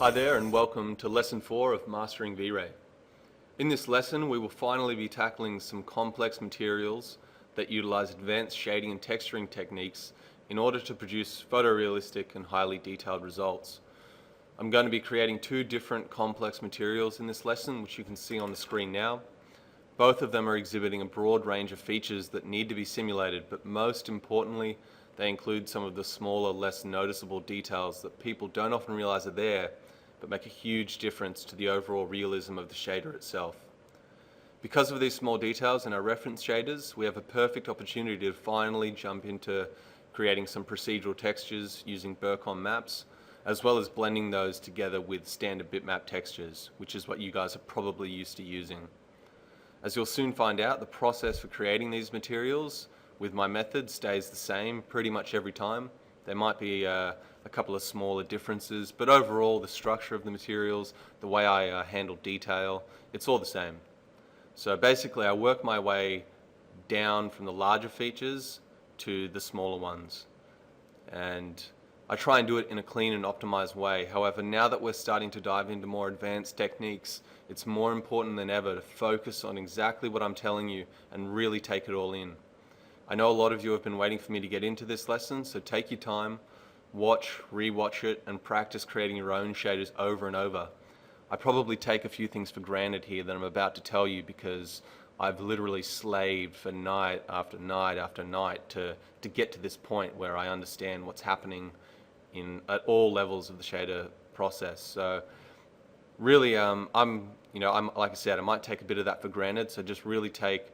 Hi there and welcome to Lesson 4 of Mastering V-Ray. In this lesson we will finally be tackling some complex materials that utilize advanced shading and texturing techniques in order to produce photorealistic and highly detailed results. I'm going to be creating two different complex materials in this lesson, which you can see on the screen now. Both of them are exhibiting a broad range of features that need to be simulated, but most importantly they include some of the smaller, less noticeable details that people don't often realize are there, but make a huge difference to the overall realism of the shader itself. Because of these small details in our reference shaders, we have a perfect opportunity to finally jump into creating some procedural textures using Burcon maps, as well as blending those together with standard bitmap textures, which is what you guys are probably used to using. As you'll soon find out, the process for creating these materials with my method stays the same pretty much every time. There might be a couple of smaller differences, but overall the structure of the materials, the way I handle detail, it's all the same. So basically I work my way down from the larger features to the smaller ones, and I try and do it in a clean and optimized way. However, now that we're starting to dive into more advanced techniques, it's more important than ever to focus on exactly what I'm telling you and really take it all in. I know a lot of you have been waiting for me to get into this lesson, so take your time, watch, re-watch it, and practice creating your own shaders over and over. I probably take a few things for granted here that I'm about to tell you because I've literally slaved for night after night after night to get to this point where I understand what's happening at all levels of the shader process. So really, I'm like I said, I might take a bit of that for granted, so just really take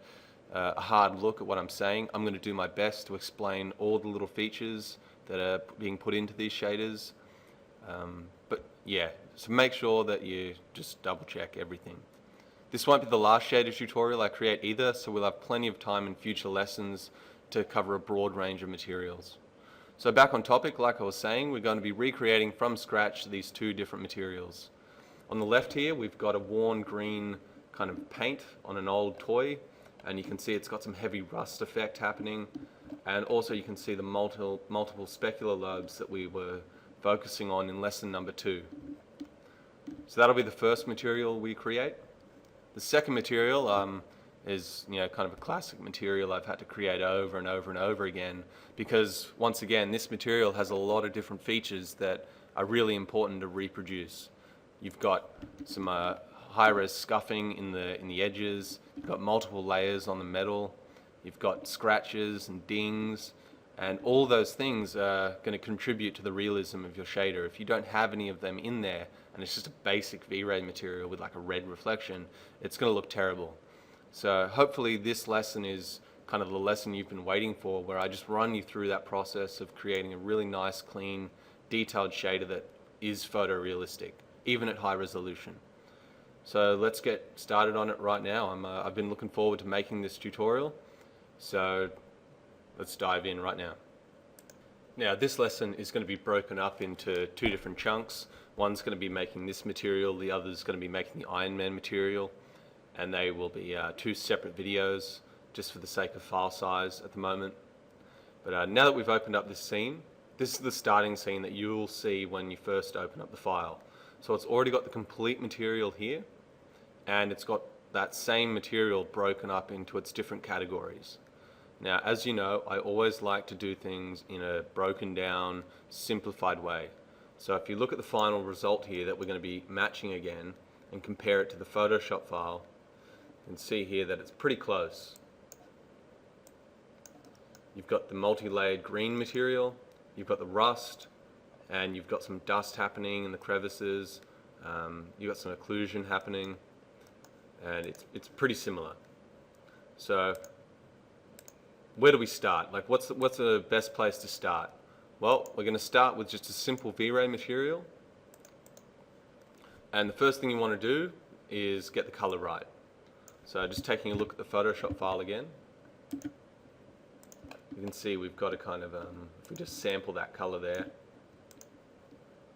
a hard look at what I'm saying. I'm going to do my best to explain all the little features that are being put into these shaders. But yeah, so make sure that you just double check everything. This won't be the last shader tutorial I create either, so we'll have plenty of time in future lessons to cover a broad range of materials. So back on topic, like I was saying, we're going to be recreating from scratch these two different materials. On the left here, we've got a worn green kind of paint on an old toy, and you can see it's got some heavy rust effect happening, and also you can see the multiple specular lobes that we were focusing on in lesson number 2. So that'll be the first material we create. The second material is kind of a classic material I've had to create over and over and over again, because once again this material has a lot of different features that are really important to reproduce. You've got some high-res scuffing in the edges, you've got multiple layers on the metal, you've got scratches and dings, and all those things are going to contribute to the realism of your shader. If you don't have any of them in there, and it's just a basic V-Ray material with like a red reflection, it's going to look terrible. So hopefully this lesson is kind of the lesson you've been waiting for, where I just run you through that process of creating a really nice, clean, detailed shader that is photorealistic, even at high resolution. So let's get started on it right now. I've been looking forward to making this tutorial, so let's dive in right now. Now this lesson is going to be broken up into two different chunks. One's going to be making this material, the other's going to be making the Iron Man material, and they will be two separate videos just for the sake of file size at the moment. But now that we've opened up this scene, this is the starting scene that you'll see when you first open up the file. So it's already got the complete material here, and it's got that same material broken up into its different categories. Now, as you know, I always like to do things in a broken down, simplified way. So if you look at the final result here that we're going to be matching again and compare it to the Photoshop file, you can see here that it's pretty close. You've got the multi-layered green material, you've got the rust, and you've got some dust happening in the crevices, you've got some occlusion happening, and it's pretty similar. So where do we start? Like what's the best place to start? Well, we're going to start with just a simple V-Ray material, and the first thing you want to do is get the color right. So just taking a look at the Photoshop file again, you can see we've got a kind of if we just sample that color there,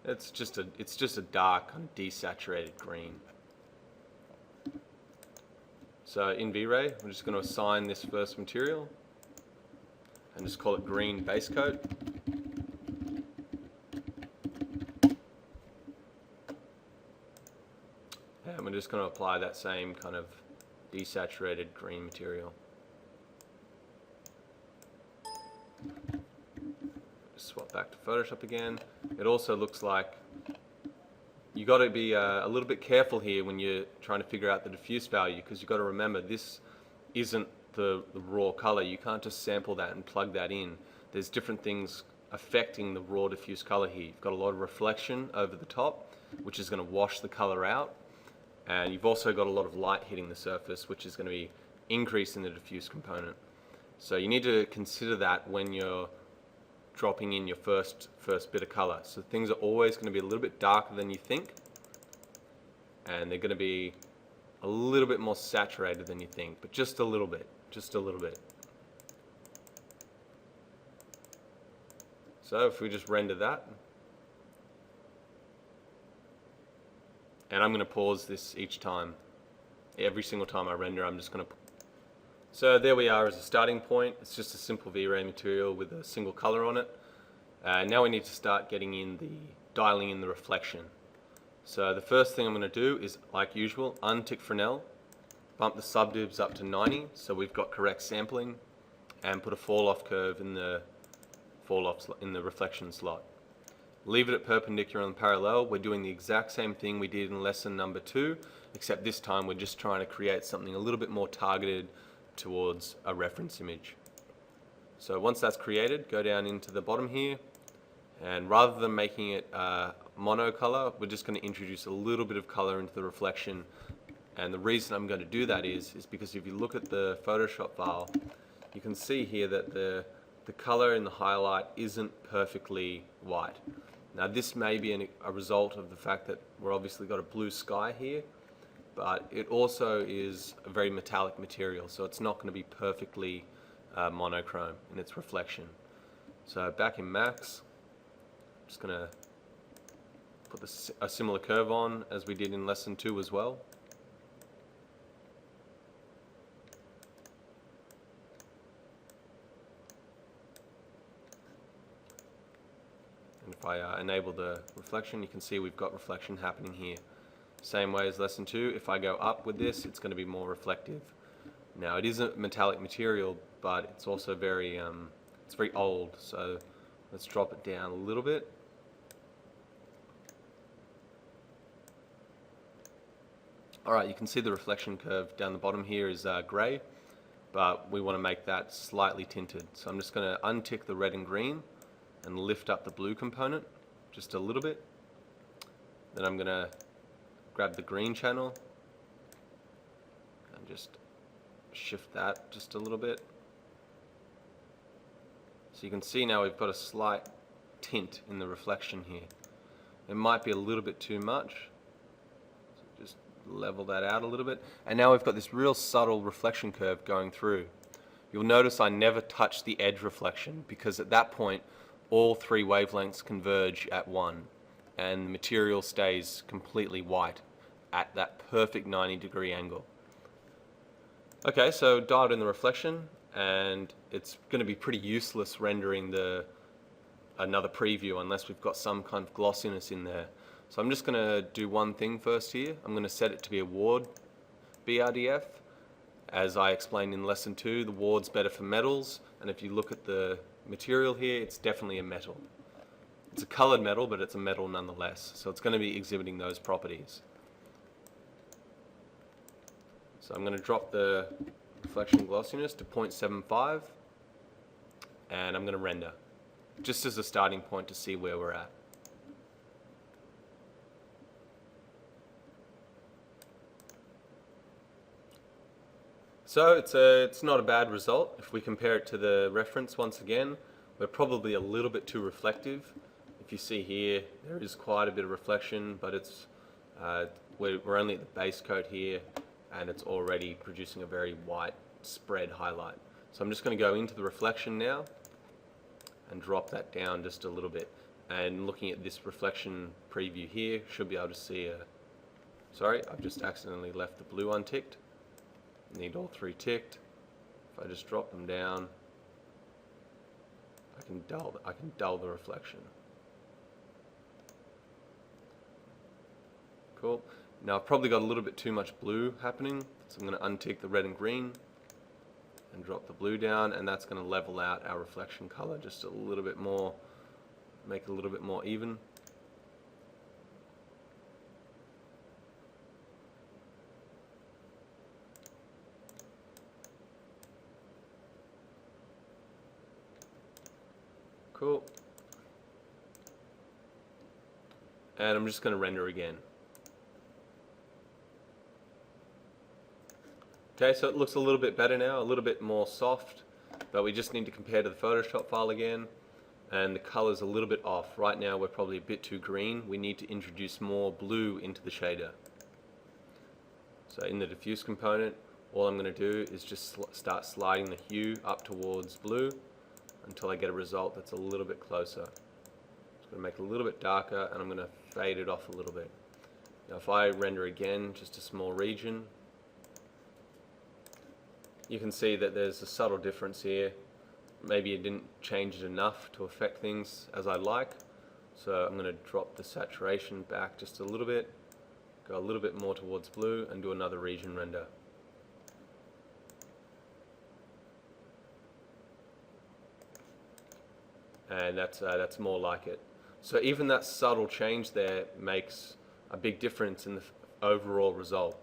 it's just a dark kind of desaturated green. So in V-Ray, we're just going to assign this first material and just call it green base coat. we're just going to apply that same kind of desaturated green material. Swap back to Photoshop again. It also looks like you got to be a little bit careful here when you're trying to figure out the diffuse value, because you've got to remember this isn't the raw color. You can't just sample that and plug that in. There's different things affecting the raw diffuse color here. You've got a lot of reflection over the top, which is going to wash the color out, and you've also got a lot of light hitting the surface, which is going to be increasing the diffuse component. So you need to consider that when you're dropping in your first bit of color. So things are always going to be a little bit darker than you think, and they're going to be a little bit more saturated than you think, but just a little bit, just a little bit. So if we just render that, and I'm going to pause this each time. Every single time I render, I'm just going to. So there we are as a starting point. It's just a simple V-Ray material with a single color on it. Now we need to start dialing in the reflection. So the first thing I'm going to do is, like usual, untick Fresnel, bump the subdivs up to 90 so we've got correct sampling, and put a fall-off curve in the reflection slot. Leave it at perpendicular and parallel. We're doing the exact same thing we did in lesson number 2, except this time we're just trying to create something a little bit more targeted towards a reference image. So once that's created, go down into the bottom here, and rather than making it monocolor, we're just going to introduce a little bit of color into the reflection. And the reason I'm going to do that is because if you look at the Photoshop file, you can see here that the color in the highlight isn't perfectly white. Now this may be a result of the fact that we're obviously got a blue sky here, but it also is a very metallic material, so it's not going to be perfectly monochrome in its reflection. So back in Max, I'm just going to put a similar curve on as we did in lesson 2 as well. And if I enable the reflection, you can see we've got reflection happening here. Same way as lesson 2, if I go up with this, it's going to be more reflective. Now it is a metallic material, but it's also very old, so let's drop it down a little bit. Alright, you can see the reflection curve down the bottom here is grey, but we want to make that slightly tinted. So I'm just going to untick the red and green and lift up the blue component just a little bit. Then I'm going to grab the green channel and just shift that just a little bit. So you can see now we've got a slight tint in the reflection here. It might be a little bit too much, so just level that out a little bit. And now we've got this real subtle reflection curve going through. You'll notice I never touch the edge reflection, because at that point all 3 wavelengths converge at 1 and the material stays completely white at that perfect 90-degree angle. Okay, so dialed in the reflection, and it's going to be pretty useless rendering another preview unless we've got some kind of glossiness in there. So I'm just going to do one thing first here. I'm going to set it to be a ward BRDF. As I explained in lesson 2, the ward's better for metals, and if you look at the material here, it's definitely a metal. It's a colored metal, but it's a metal nonetheless, so it's going to be exhibiting those properties. So I'm going to drop the reflection glossiness to 0.75, and I'm going to render, just as a starting point to see where we're at. So it's not a bad result. If we compare it to the reference once again, we're probably a little bit too reflective. If you see here, there is quite a bit of reflection, but it's we're only at the base coat here, and it's already producing a very white spread highlight. So I'm just going to go into the reflection now and drop that down just a little bit. And looking at this reflection preview here, should be able to see sorry, I've just accidentally left the blue unticked. Need all 3 ticked. If I just drop them down, I can dull the reflection. Cool. Now I've probably got a little bit too much blue happening, so I'm going to untick the red and green and drop the blue down, and that's going to level out our reflection color just a little bit more, make it a little bit more even. Cool. And I'm just going to render again. Okay, so it looks a little bit better now, a little bit more soft, but we just need to compare to the Photoshop file again, and the color's a little bit off. Right now we're probably a bit too green. We need to introduce more blue into the shader. So in the diffuse component, all I'm going to do is just start sliding the hue up towards blue until I get a result that's a little bit closer. Just going to make it a little bit darker, and I'm going to fade it off a little bit. Now if I render again, just a small region, you can see that there's a subtle difference here. Maybe it didn't change it enough to affect things as I like. So I'm going to drop the saturation back just a little bit, go a little bit more towards blue, and do another region render. And that's more like it. So even that subtle change there makes a big difference in the overall result.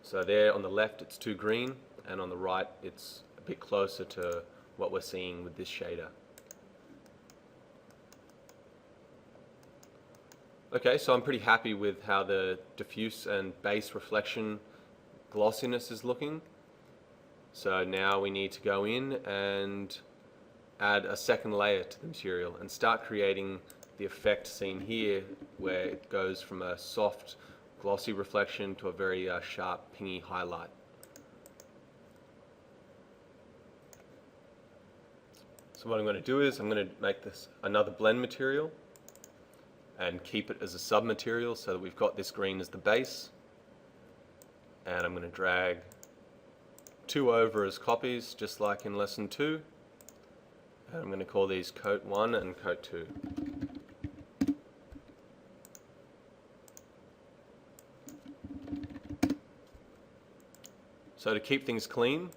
So there on the left it's too green, and on the right it's a bit closer to what we're seeing with this shader. Okay, so I'm pretty happy with how the diffuse and base reflection glossiness is looking. So now we need to go in and add a second layer to the material and start creating the effect seen here, where it goes from a soft glossy reflection to a very sharp pingy highlight. So what I'm going to do is I'm going to make this another blend material and keep it as a sub-material so that we've got this green as the base, and I'm going to drag 2 over as copies just like in lesson 2, and I'm going to call these coat 1 and coat 2. So to keep things clean,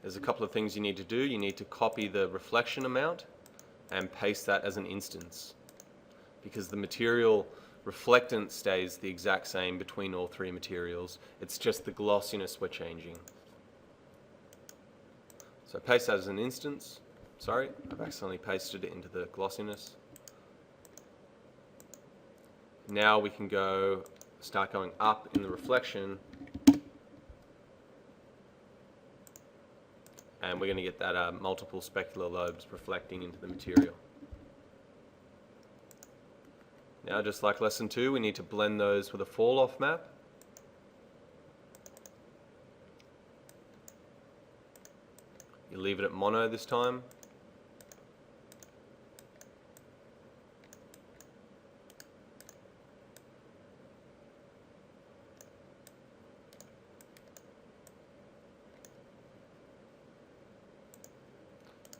there's a couple of things you need to do. You need to copy the reflection amount and paste that as an instance, because the material reflectance stays the exact same between all 3 materials. It's just the glossiness we're changing. So paste that as an instance. Sorry, I've accidentally pasted it into the glossiness. Now we can start going up in the reflection, and we're going to get that multiple specular lobes reflecting into the material. Now, just like lesson 2, we need to blend those with a fall-off map. You leave it at mono this time.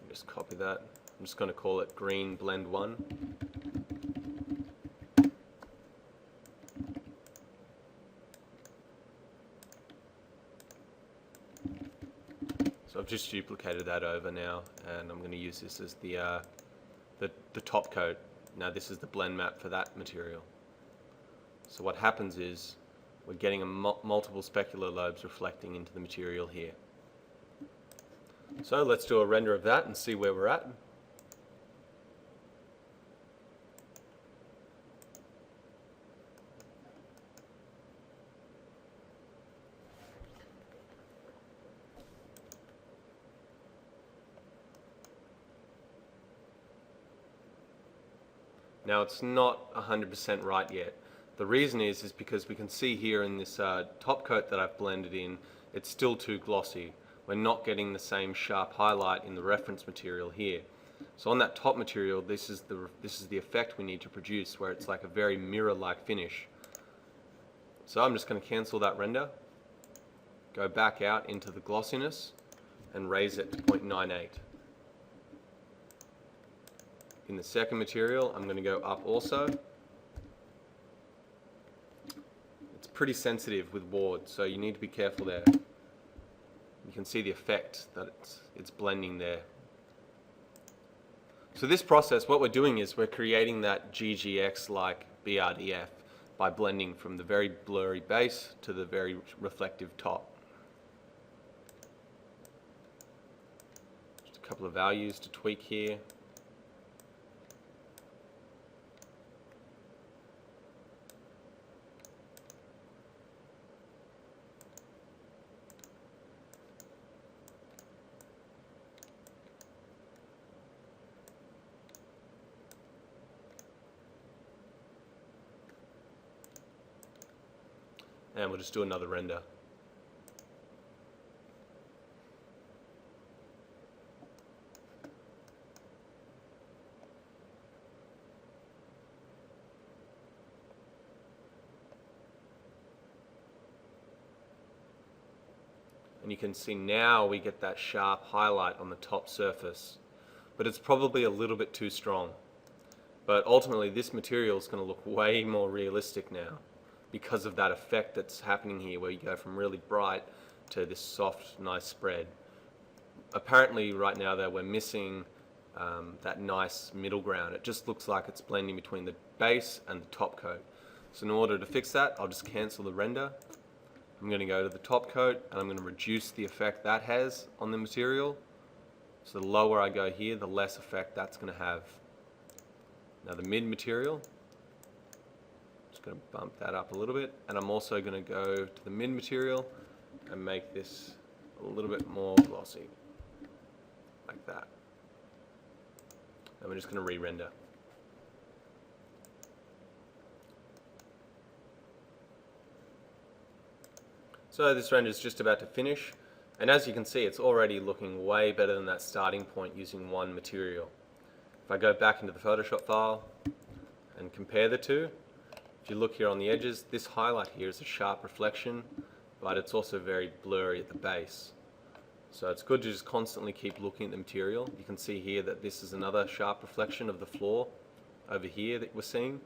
Just copy that. I'm just going to call it green blend 1. So I've just duplicated that over now, and I'm going to use this as the top coat. Now this is the blend map for that material. So what happens is we're getting multiple specular lobes reflecting into the material here. So let's do a render of that and see where we're at. Now it's not 100% right yet. The reason is because we can see here in this top coat that I've blended in, it's still too glossy. We're not getting the same sharp highlight in the reference material here. So on that top material, this is the effect we need to produce, where it's like a very mirror-like finish. So I'm just going to cancel that render, go back out into the glossiness, and raise it to 0.98. In the second material, I'm going to go up also. It's pretty sensitive with ward, so you need to be careful there. You can see the effect that it's blending there. So this process, what we're doing is we're creating that GGX-like BRDF by blending from the very blurry base to the very reflective top. Just a couple of values to tweak here. And we'll just do another render. And you can see now we get that sharp highlight on the top surface, but it's probably a little bit too strong. But ultimately this material is going to look way more realistic now, because of that effect that's happening here where you go from really bright to this soft, nice spread. Apparently right now though we're missing that nice middle ground. It just looks like it's blending between the base and the top coat. So in order to fix that, I'll just cancel the render. I'm going to go to the top coat and I'm going to reduce the effect that has on the material. So the lower I go here, the less effect that's going to have. Now the mid material, going to bump that up a little bit, and I'm also going to go to the mid material and make this a little bit more glossy, like that. And we're just going to re-render. So this render is just about to finish, and as you can see it's already looking way better than that starting point using one material. If I go back into the Photoshop file and compare the two, if you look here on the edges, this highlight here is a sharp reflection, but it's also very blurry at the base. So it's good to just constantly keep looking at the material. You can see here that this is another sharp reflection of the floor over here that we're seeing.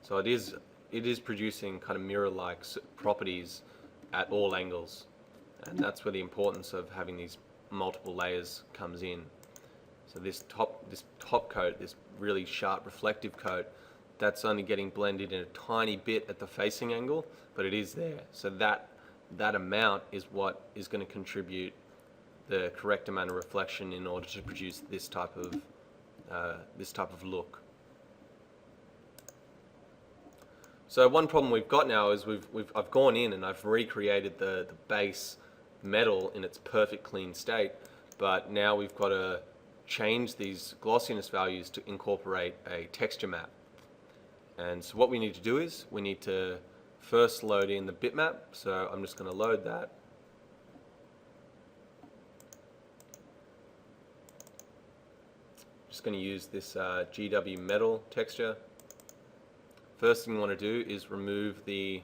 So it is producing kind of mirror-like properties at all angles, and that's where the importance of having these multiple layers comes in. So this top coat, this really sharp reflective coat, that's only getting blended in a tiny bit at the facing angle, but it is there. So that amount is what is going to contribute the correct amount of reflection in order to produce this type of look. So one problem we've got now is I've gone in and I've recreated the base metal in its perfect clean state, but now we've got to change these glossiness values to incorporate a texture map. And so what we need to do is we need to first load in the bitmap. So I'm just going to load that. Just going to use this GW metal texture. First thing we want to do is remove the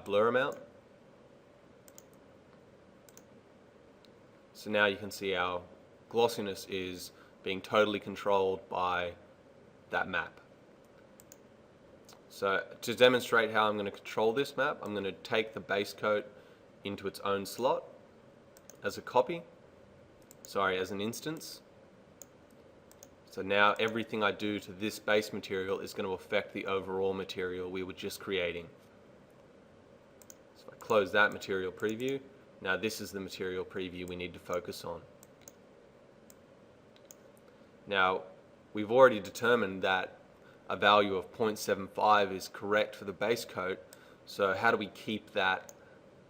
blur amount. So now you can see our glossiness is being totally controlled by that map. So to demonstrate how I'm going to control this map, I'm going to take the base coat into its own slot as as an instance. So now everything I do to this base material is going to affect the overall material we were just creating. So if I close that material preview, now this is the material preview we need to focus on. Now, we've already determined that a value of 0.75 is correct for the base coat, so how do we keep that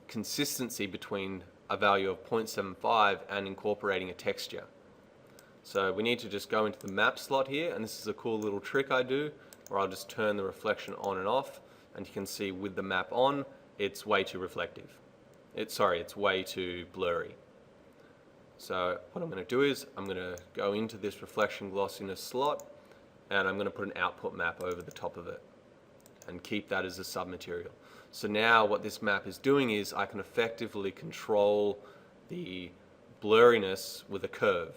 consistency between a value of 0.75 and incorporating a texture? So we need to just go into the map slot here, and this is a cool little trick I do, where I'll just turn the reflection on and off, and you can see with the map on, it's way too reflective. It's way too blurry. So what I'm going to do is I'm going to go into this reflection glossiness slot and I'm going to put an output map over the top of it and keep that as a submaterial. So now what this map is doing is I can effectively control the blurriness with a curve.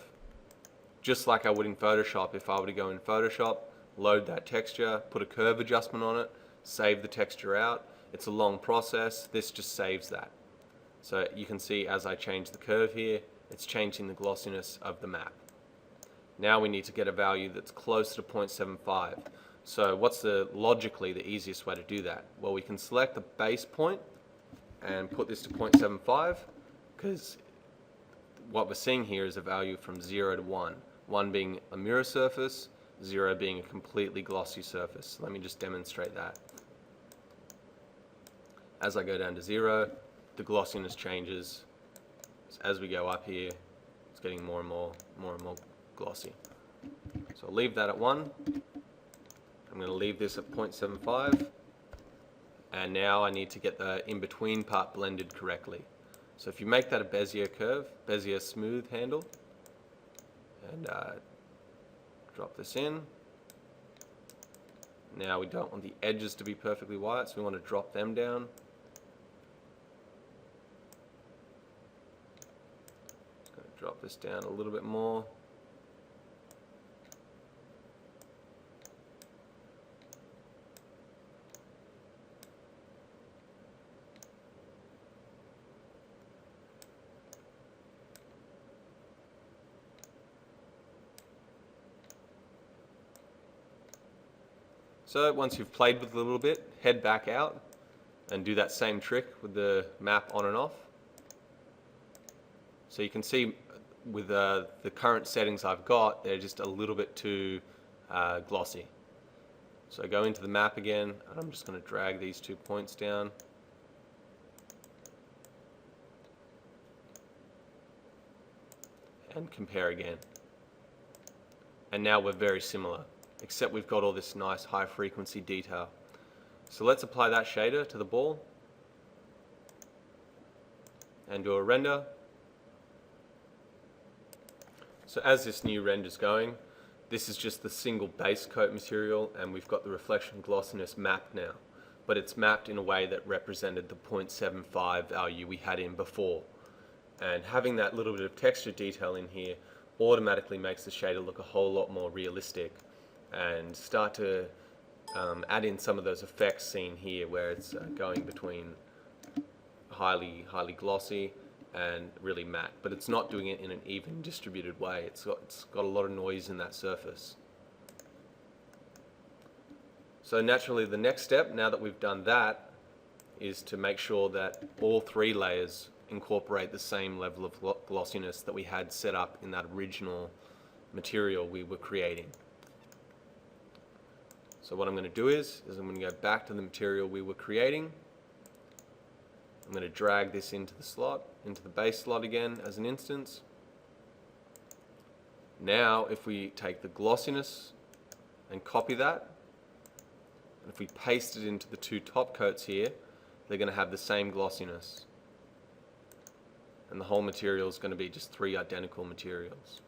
Just like I would in Photoshop. If I were to go in Photoshop, load that texture, put a curve adjustment on it, save the texture out. It's a long process. This just saves that. So you can see as I change the curve here, it's changing the glossiness of the map. Now we need to get a value that's close to 0.75. So what's logically the easiest way to do that? Well, we can select the base point and put this to 0.75, because what we're seeing here is a value from 0 to 1. 1 being a mirror surface, 0 being a completely glossy surface. Let me just demonstrate that. As I go down to 0, the glossiness changes. As we go up here, it's getting more and more glossy. So I'll leave that at 1. I'm going to leave this at 0.75. And now I need to get the in-between part blended correctly. So if you make that a Bezier curve, Bezier smooth handle, and drop this in. Now we don't want the edges to be perfectly white, so we want to drop them down. Just going to drop this down a little bit more. So once you've played with it a little bit, head back out and do that same trick with the map on and off. So you can see with the current settings I've got, they're just a little bit too glossy. So go into the map again, and I'm just going to drag these 2 points down. And compare again. And now we're very similar, except we've got all this nice high frequency detail. So let's apply that shader to the ball and do a render. So as this new render's going, this is just the single base coat material, and we've got the reflection glossiness mapped now, but it's mapped in a way that represented the 0.75 value we had in before. And having that little bit of texture detail in here automatically makes the shader look a whole lot more realistic, and start to add in some of those effects seen here, where it's going between highly glossy and really matte, but it's not doing it in an even distributed way. It's got a lot of noise in that surface. So naturally the next step, now that we've done that, is to make sure that all 3 layers incorporate the same level of glossiness that we had set up in that original material we were creating. So what I'm going to do is I'm going to go back to the material we were creating. I'm going to drag this into the slot, into the base slot again as an instance. Now if we take the glossiness and copy that, and if we paste it into the 2 top coats here, they're going to have the same glossiness. And the whole material is going to be just 3 identical materials.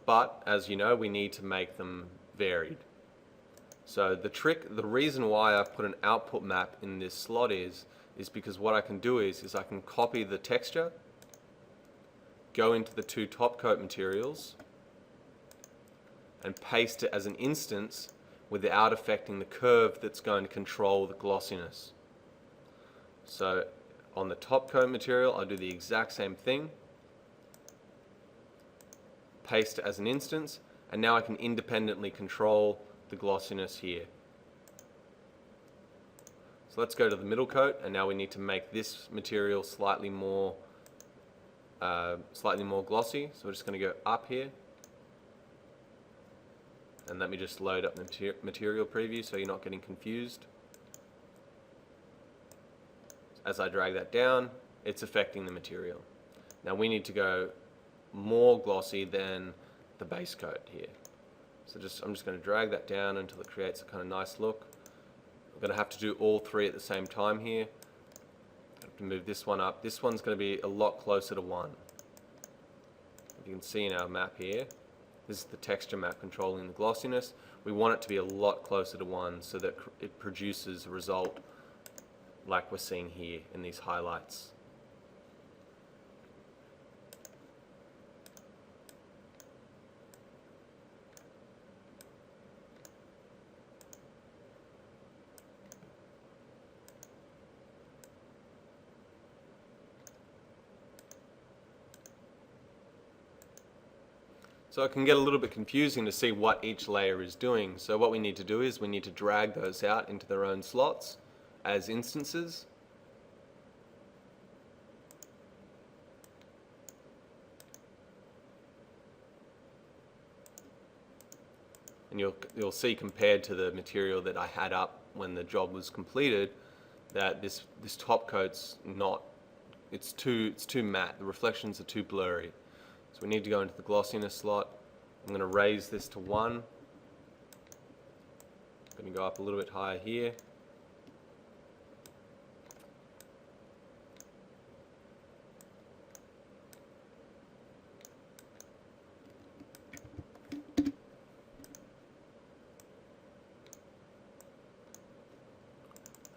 But as you know, we need to make them varied. So the reason why I've put an output map in this slot is because what I can do is I can copy the texture, go into the 2 top coat materials, and paste it as an instance without affecting the curve that's going to control the glossiness. So on the top coat material, I'll do the exact same thing, paste it as an instance, and now I can independently control the glossiness here. So let's go to the middle coat, and now we need to make this material slightly more glossy. So we're just going to go up here, and let me just load up the material preview so you're not getting confused. As I drag that down, it's affecting the material. Now we need to go more glossy than the base coat here. So I'm just going to drag that down until it creates a kind of nice look. I'm going to have to do all 3 at the same time here. I have to move this one up. This one's going to be a lot closer to 1. If you can see in our map here, this is the texture map controlling the glossiness. We want it to be a lot closer to 1 so that it produces a result like we're seeing here in these highlights. So it can get a little bit confusing to see what each layer is doing. So what we need to do is we need to drag those out into their own slots as instances. And you'll see, compared to the material that I had up when the job was completed, that this top coat's not, it's too matte. The reflections are too blurry. So we need to go into the glossiness slot. I'm going to raise this to 1. I'm going to go up a little bit higher here.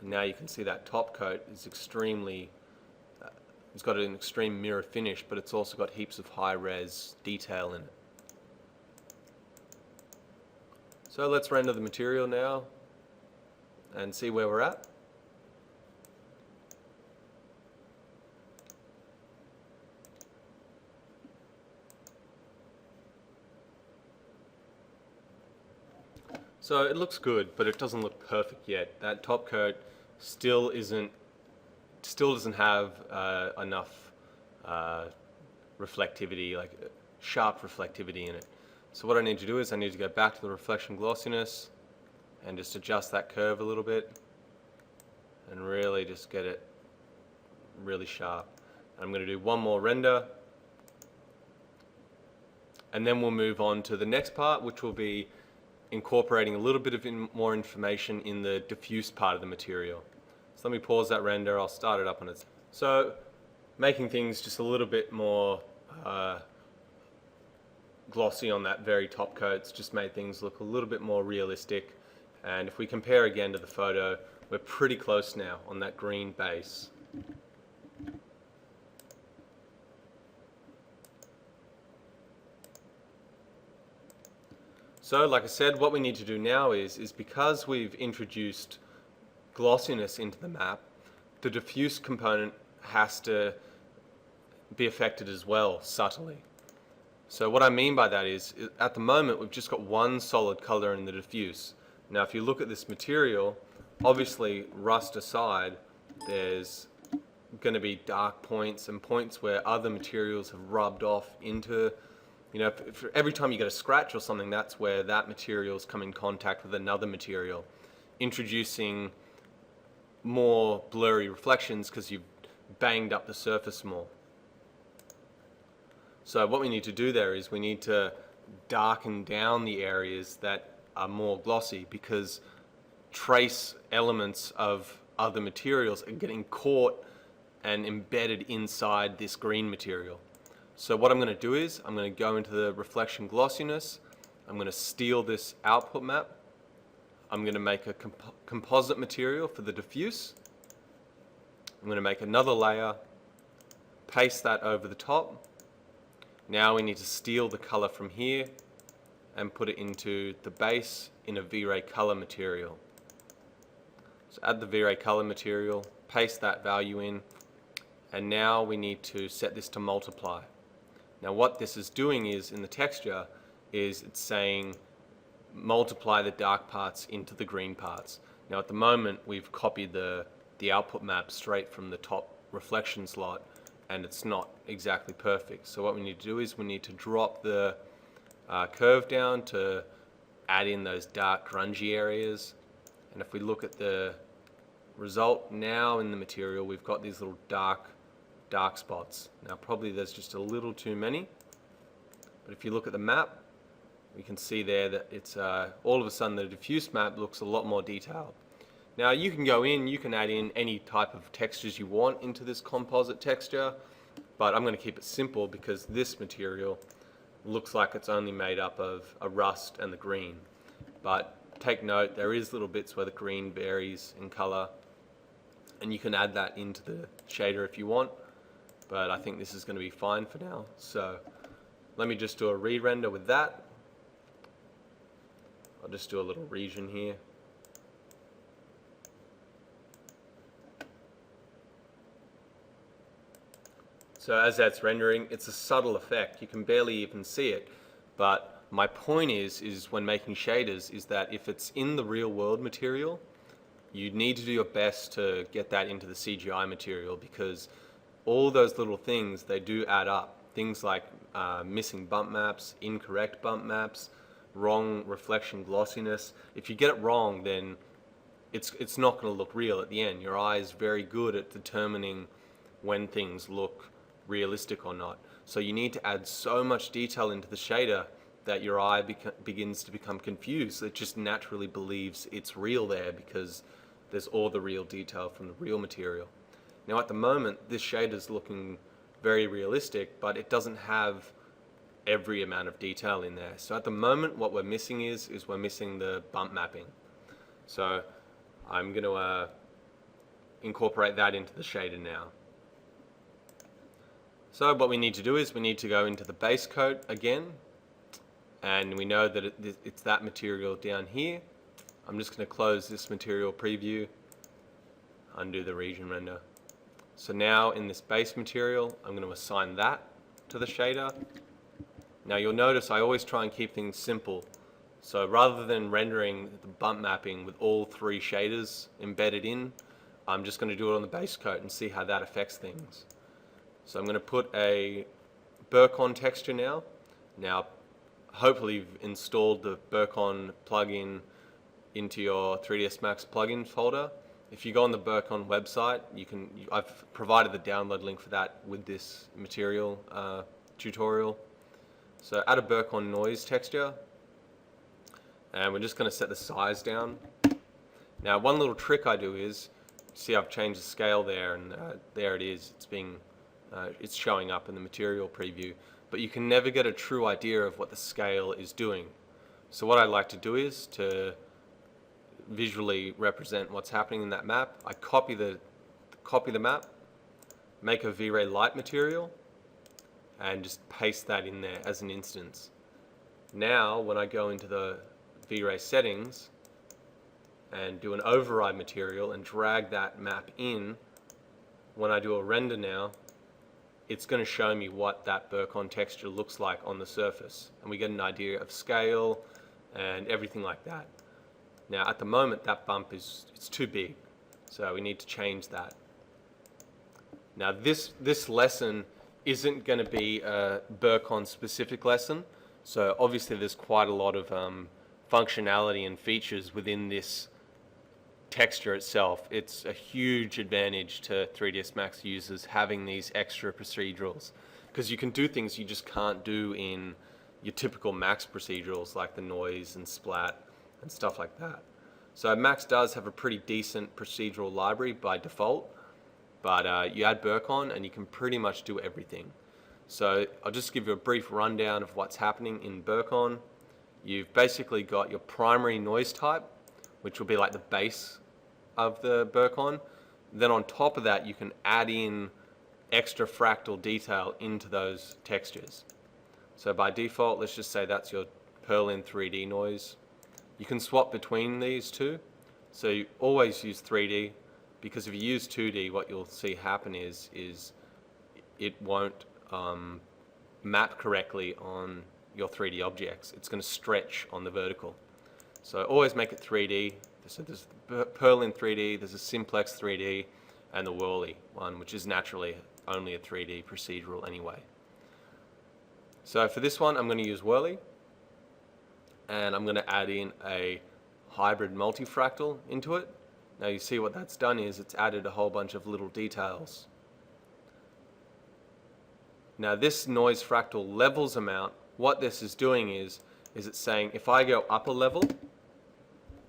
And now you can see that top coat is extremely, it's got an extreme mirror finish, but it's also got heaps of high-res detail in it. So let's render the material now and see where we're at. So it looks good, but it doesn't look perfect yet. That top coat still doesn't have enough reflectivity, like sharp reflectivity in it. So what I need to do is I need to go back to the reflection glossiness and just adjust that curve a little bit and really just get it really sharp. I'm going to do one more render, and then we'll move on to the next part, which will be incorporating a little bit of more information in the diffuse part of the material. So let me pause that render. I'll start it up on its. So making things just a little bit more glossy on that very top coats just made things look a little bit more realistic. And if we compare again to the photo, we're pretty close now on that green base. So like I said, what we need to do now is because we've introduced glossiness into the map, the diffuse component has to be affected as well, subtly. So what I mean by that is, at the moment we've just got one solid color in the diffuse. Now if you look at this material, obviously rust aside, there's going to be dark points and points where other materials have rubbed off into, you know, if every time you get a scratch or something, that's where that material's come in contact with another material, introducing more blurry reflections because you've banged up the surface more. So what we need to do there is we need to darken down the areas that are more glossy, because trace elements of other materials are getting caught and embedded inside this green material. So what I'm going to do is I'm going to go into the reflection glossiness, I'm going to steal this output map, I'm going to make a composite material for the diffuse, I'm going to make another layer, paste that over the top. Now we need to steal the color from here and put it into the base in a V-Ray color material. So add the V-Ray color material, paste that value in, and now we need to set this to multiply. Now what this is doing is, in the texture, is it's saying multiply the dark parts into the green parts. Now at the moment we've copied the output map straight from the top reflection slot, and it's not exactly perfect. So what we need to do is we need to drop the curve down to add in those dark grungy areas. And if we look at the result now in the material, we've got these little dark spots. Now probably there's just a little too many, but if you look at the map, we can see there that it's all of a sudden the diffuse map looks a lot more detailed. Now you can go in, you can add in any type of textures you want into this composite texture, but I'm going to keep it simple because this material looks like it's only made up of a rust and the green. But take note, there is little bits where the green varies in color, and you can add that into the shader if you want, but I think this is going to be fine for now. So let me just do a re-render with that. I'll just do a little region here. So as that's rendering, it's a subtle effect. You can barely even see it. But my point is when making shaders is that if it's in the real world material, you need to do your best to get that into the CGI material, because all those little things, they do add up. Things like missing bump maps, incorrect bump maps, wrong reflection glossiness. If you get it wrong, then it's not going to look real at the end. Your eye is very good at determining when things look realistic or not. So you need to add so much detail into the shader that your eye begins to become confused. It just naturally believes it's real there because there's all the real detail from the real material. Now at the moment, this shader is looking very realistic, but it doesn't have every amount of detail in there. So at the moment, what we're missing is we're missing the bump mapping. So I'm going to incorporate that into the shader now. So what we need to do is we need to go into the base coat again, and we know that it's that material down here. I'm just going to close this material preview, undo the region render. So now in this base material, I'm going to assign that to the shader. Now you'll notice I always try and keep things simple. So rather than rendering the bump mapping with all 3 shaders embedded in, I'm just going to do it on the base coat and see how that affects things. So I'm going to put a Burcon texture now. Now hopefully you've installed the Burcon plugin into your 3ds Max plugins folder. If you go on the Burcon website, I've provided the download link for that with this material tutorial. So add a Burcon noise texture, and we're just going to set the size down. Now one little trick I do is, see I've changed the scale there, and there it is. It's showing up in the material preview, but you can never get a true idea of what the scale is doing. So what I like to do is to visually represent what's happening in that map. I copy the map, make a V-Ray light material, and just paste that in there as an instance. Now when I go into the V-Ray settings and do an override material and drag that map in, when I do a render now, it's going to show me what that Burcon texture looks like on the surface, and we get an idea of scale and everything like that. Now at the moment that bump it's too big, so we need to change that. Now this lesson isn't going to be a Burcon specific lesson, so obviously there's quite a lot of functionality and features within this texture itself. It's a huge advantage to 3ds Max users having these extra procedurals, because you can do things you just can't do in your typical Max procedurals like the noise and splat and stuff like that. So Max does have a pretty decent procedural library by default, but you add Burcon and you can pretty much do everything. So I'll just give you a brief rundown of what's happening in Burcon. You've basically got your primary noise type, which will be like the base of the Burcon. Then on top of that you can add in extra fractal detail into those textures. So by default, let's just say that's your Perlin 3D noise. You can swap between these two, so you always use 3D, because if you use 2D, what you'll see happen is it won't map correctly on your 3D objects. It's going to stretch on the vertical. So always make it 3D. So there's Perlin 3D, there's a Simplex 3D, and the Whirly one, which is naturally only a 3D procedural anyway. So for this one, I'm going to use Whirly, and I'm going to add in a hybrid multifractal into it. Now you see what that's done is it's added a whole bunch of little details. Now this noise fractal levels amount, what this is doing is it's saying if I go up a level,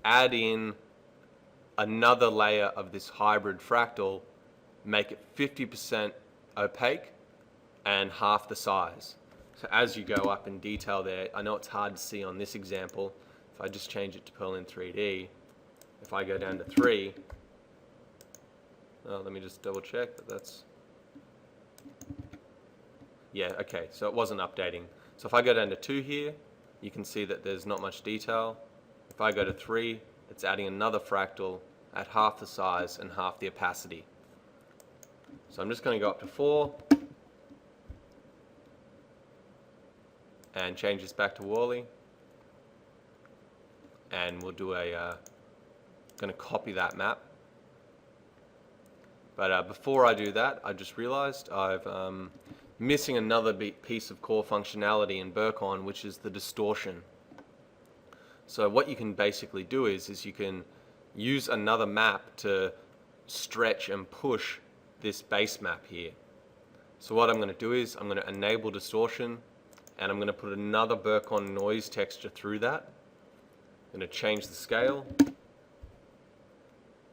add in another layer of this hybrid fractal, make it 50% opaque and half the size. So as you go up in detail there, I know it's hard to see on this example. If I just change it to Perlin 3D, if I go down to 3, let me just double check that that's, yeah, okay, so it wasn't updating. So if I go down to 2 here, you can see that there's not much detail. If I go to 3, it's adding another fractal at half the size and half the opacity. So I'm just going to go up to 4. and change this back to Wally. And we'll do going to copy that map. But before I do that, I just realized I'm missing another piece of core functionality in Burcon, which is the distortion. So what you can basically do is you can use another map to stretch and push this base map here. So what I'm going to do is I'm going to enable distortion, and I'm going to put another Burcon noise texture through that. I'm going to change the scale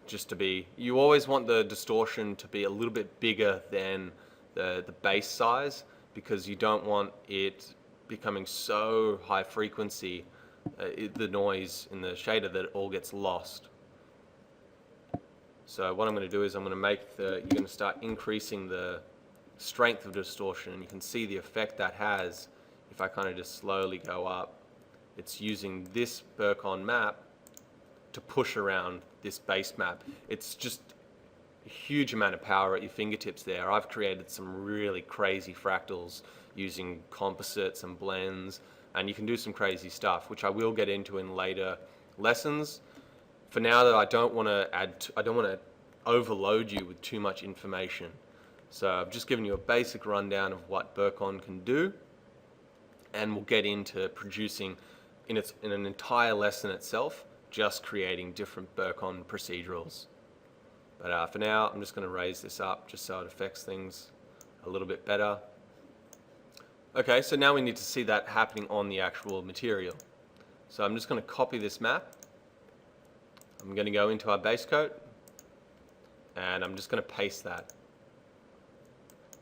just to be, you always want the distortion to be a little bit bigger than the base size, because you don't want it becoming so high frequency, the noise in the shader, that it all gets lost. So what I'm going to do is I'm going to make you're going to start increasing the strength of distortion, and you can see the effect that has if I kind of just slowly go up. It's using this Burcon map to push around this base map. It's just a huge amount of power at your fingertips there. I've created some really crazy fractals using composites and blends, and you can do some crazy stuff, which I will get into in later lessons. For now, though, I don't want to overload you with too much information. So I've just given you a basic rundown of what Burcon can do, and we'll get into producing in an entire lesson itself, just creating different Burcon procedurals. But for now, I'm just going to raise this up just so it affects things a little bit better. Okay, so now we need to see that happening on the actual material. So I'm just going to copy this map. I'm going to go into our base coat, and I'm just going to paste that.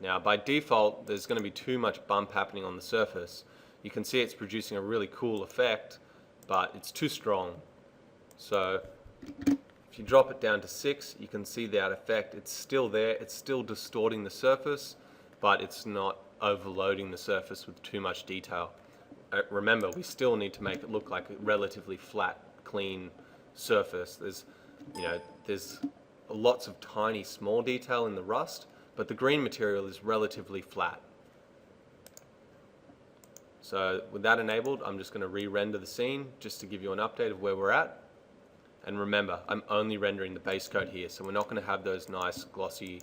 Now by default, there's going to be too much bump happening on the surface. You can see it's producing a really cool effect, but it's too strong. So if you drop it down to 6, you can see that effect. It's still there, it's still distorting the surface, but it's not overloading the surface with too much detail. Remember, we still need to make it look like a relatively flat, clean surface. There's lots of tiny, small detail in the rust, but the green material is relatively flat. So with that enabled, I'm just going to re-render the scene just to give you an update of where we're at. And remember, I'm only rendering the base coat here, so we're not going to have those nice glossy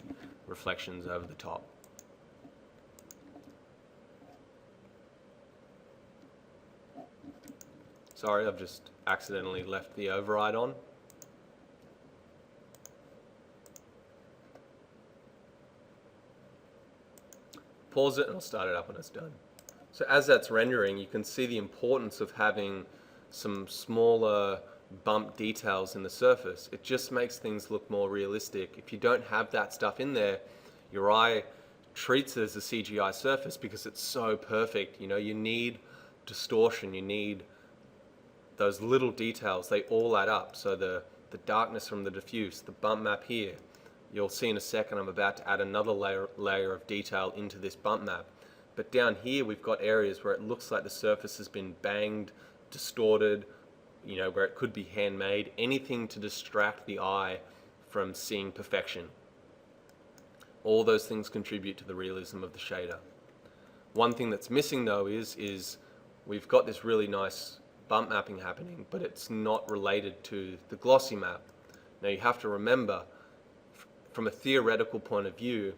reflections over the top. Sorry, I've just accidentally left the override on. Pause it and I'll start it up when it's done. So as that's rendering, you can see the importance of having some smaller bump details in the surface. It just makes things look more realistic. If you don't have that stuff in there, your eye treats it as a CGI surface because it's so perfect. You need distortion, you need those little details. They all add up. So the darkness from the diffuse, the bump map here. You'll see in a second I'm about to add another layer of detail into this bump map. But down here we've got areas where it looks like the surface has been banged, distorted, where it could be handmade, anything to distract the eye from seeing perfection. All those things contribute to the realism of the shader. One thing that's missing though is we've got this really nice bump mapping happening, but it's not related to the glossy map. Now you have to remember, from a theoretical point of view,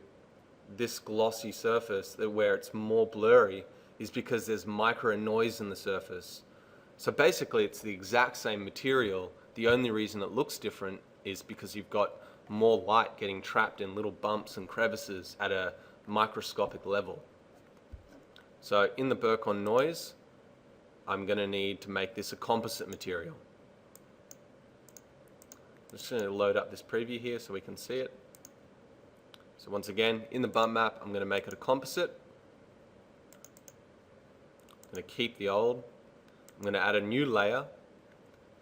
this glossy surface where it's more blurry is because there's micro noise in the surface. So basically it's the exact same material. The only reason it looks different is because you've got more light getting trapped in little bumps and crevices at a microscopic level. So in the Burcon noise, I'm going to need to make this a composite material. I'm just going to load up this preview here so we can see it. So once again, in the bump map, I'm going to make it a composite. I'm going to keep the old. I'm going to add a new layer,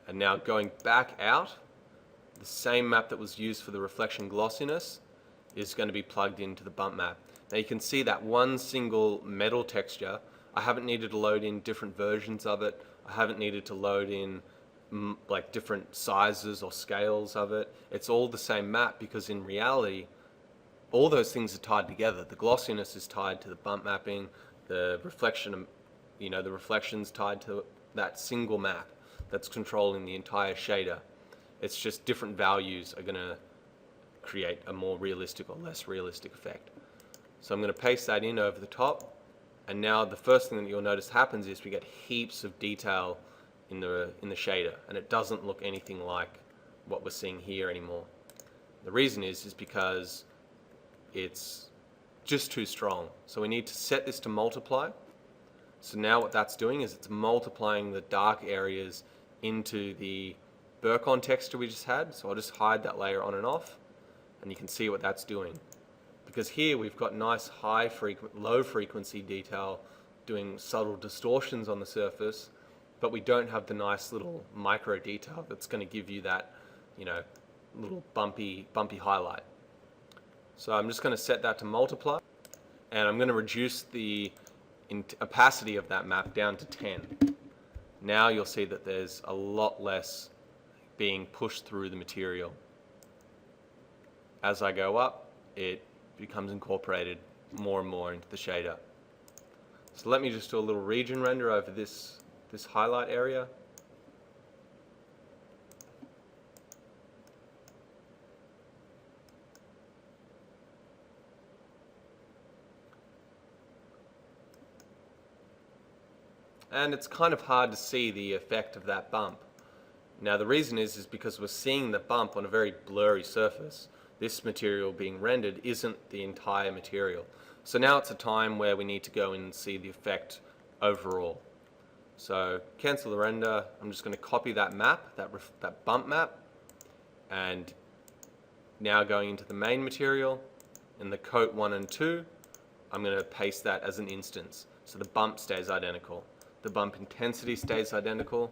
and now going back out, the same map that was used for the reflection glossiness is going to be plugged into the bump map. Now you can see that one single metal texture. I haven't needed to load in different versions of it. I haven't needed to load in like different sizes or scales of it. It's all the same map because in reality, all those things are tied together. The glossiness is tied to the bump mapping, the reflection the reflections tied to that single map that's controlling the entire shader. It's just different values are going to create a more realistic or less realistic effect. So I'm going to paste that in over the top, and now the first thing that you'll notice happens is we get heaps of detail in the shader, and it doesn't look anything like what we're seeing here anymore. The reason is because it's just too strong. So we need to set this to multiply. So now what that's doing is it's multiplying the dark areas into the Burcon texture we just had. So I'll just hide that layer on and off, and you can see what that's doing. Because here we've got nice low frequency detail doing subtle distortions on the surface, but we don't have the nice little micro detail that's going to give you that, little bumpy highlight. So I'm just going to set that to multiply, and I'm going to reduce the opacity of that map down to 10. Now you'll see that there's a lot less being pushed through the material. As I go up, it becomes incorporated more and more into the shader. So let me just do a little region render over this highlight area. And it's kind of hard to see the effect of that bump. Now the reason is because we're seeing the bump on a very blurry surface. This material being rendered isn't the entire material. So now it's a time where we need to go in and see the effect overall. So cancel the render. I'm just going to copy that map, that bump map, and now going into the main material, in the coat 1 and 2, I'm going to paste that as an instance. So the bump stays identical. The bump intensity stays identical.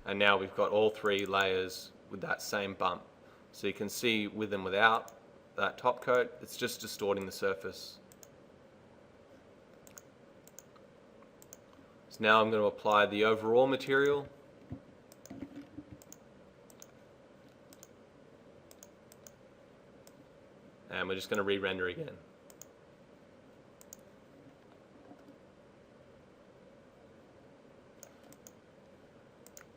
And now we've got all 3 layers with that same bump. So you can see with and without that top coat, it's just distorting the surface. So now I'm going to apply the overall material. And we're just going to re-render again.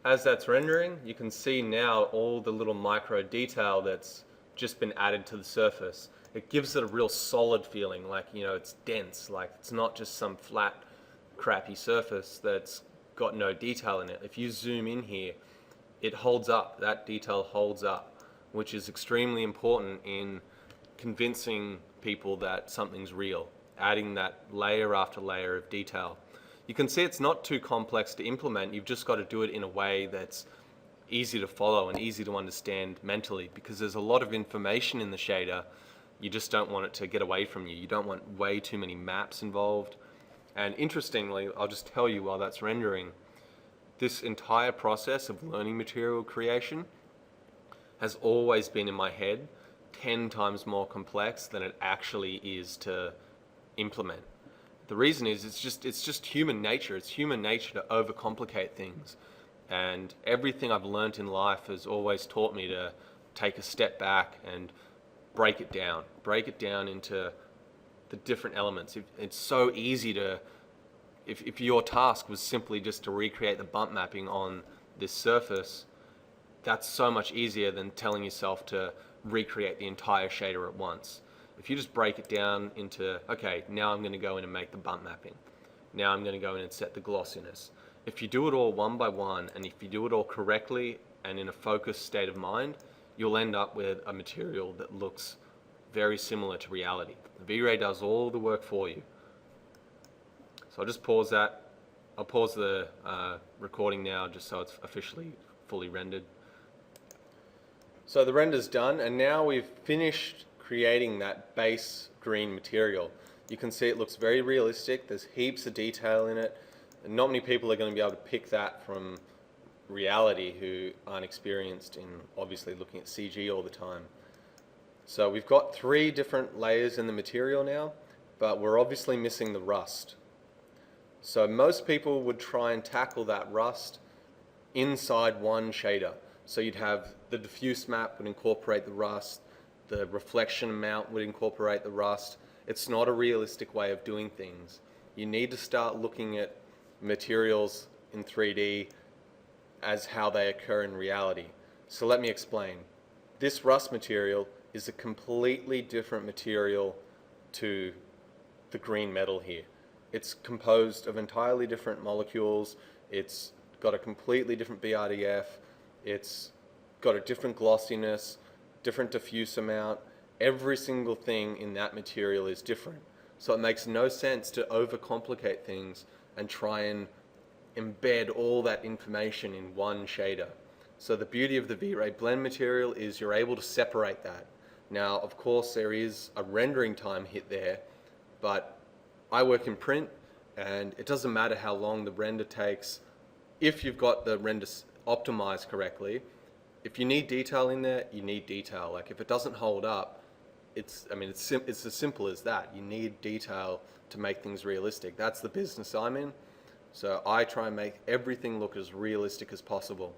As that's rendering, you can see now all the little micro detail that's just been added to the surface. It gives it a real solid feeling, like, it's dense, like it's not just some flat, crappy surface that's got no detail in it. If you zoom in here, it holds up, that detail holds up, which is extremely important in convincing people that something's real, adding that layer after layer of detail. You can see it's not too complex to implement. You've just got to do it in a way that's easy to follow and easy to understand mentally, because there's a lot of information in the shader. You just don't want it to get away from you. You don't want way too many maps involved. And interestingly, I'll just tell you while that's rendering, this entire process of learning material creation has always been in my head 10 times more complex than it actually is to implement. The reason is it's just human nature. It's human nature to overcomplicate things. And everything I've learnt in life has always taught me to take a step back and break it down into the different elements. It's so easy to, if your task was simply just to recreate the bump mapping on this surface, that's so much easier than telling yourself to recreate the entire shader at once. If you just break it down into, okay, now I'm going to go in and make the bump mapping. Now I'm going to go in and set the glossiness. If you do it all one by one, and if you do it all correctly and in a focused state of mind, you'll end up with a material that looks very similar to reality. The V-Ray does all the work for you. So I'll just pause that. I'll pause the recording now just so it's officially fully rendered. So the render's done, and now we've finished creating that base green material. You can see it looks very realistic. There's heaps of detail in it. And not many people are going to be able to pick that from reality who aren't experienced in obviously looking at CG all the time. So we've got 3 different layers in the material now, but we're obviously missing the rust. So most people would try and tackle that rust inside one shader. So you'd have the diffuse map would incorporate the rust, the reflection amount would incorporate the rust. It's not a realistic way of doing things. You need to start looking at materials in 3D as how they occur in reality. So let me explain. This rust material is a completely different material to the green metal here. It's composed of entirely different molecules. It's got a completely different BRDF. It's got a different glossiness, different diffuse amount. Every single thing in that material is different. So it makes no sense to overcomplicate things and try and embed all that information in one shader. So the beauty of the V-Ray blend material is you're able to separate that. Now, of course, there is a rendering time hit there, but I work in print, and it doesn't matter how long the render takes. If you've got the render optimized correctly, if you need detail in there, you need detail. Like if it doesn't hold up, it's as simple as that. You need detail to make things realistic. That's the business I'm in. So I try and make everything look as realistic as possible.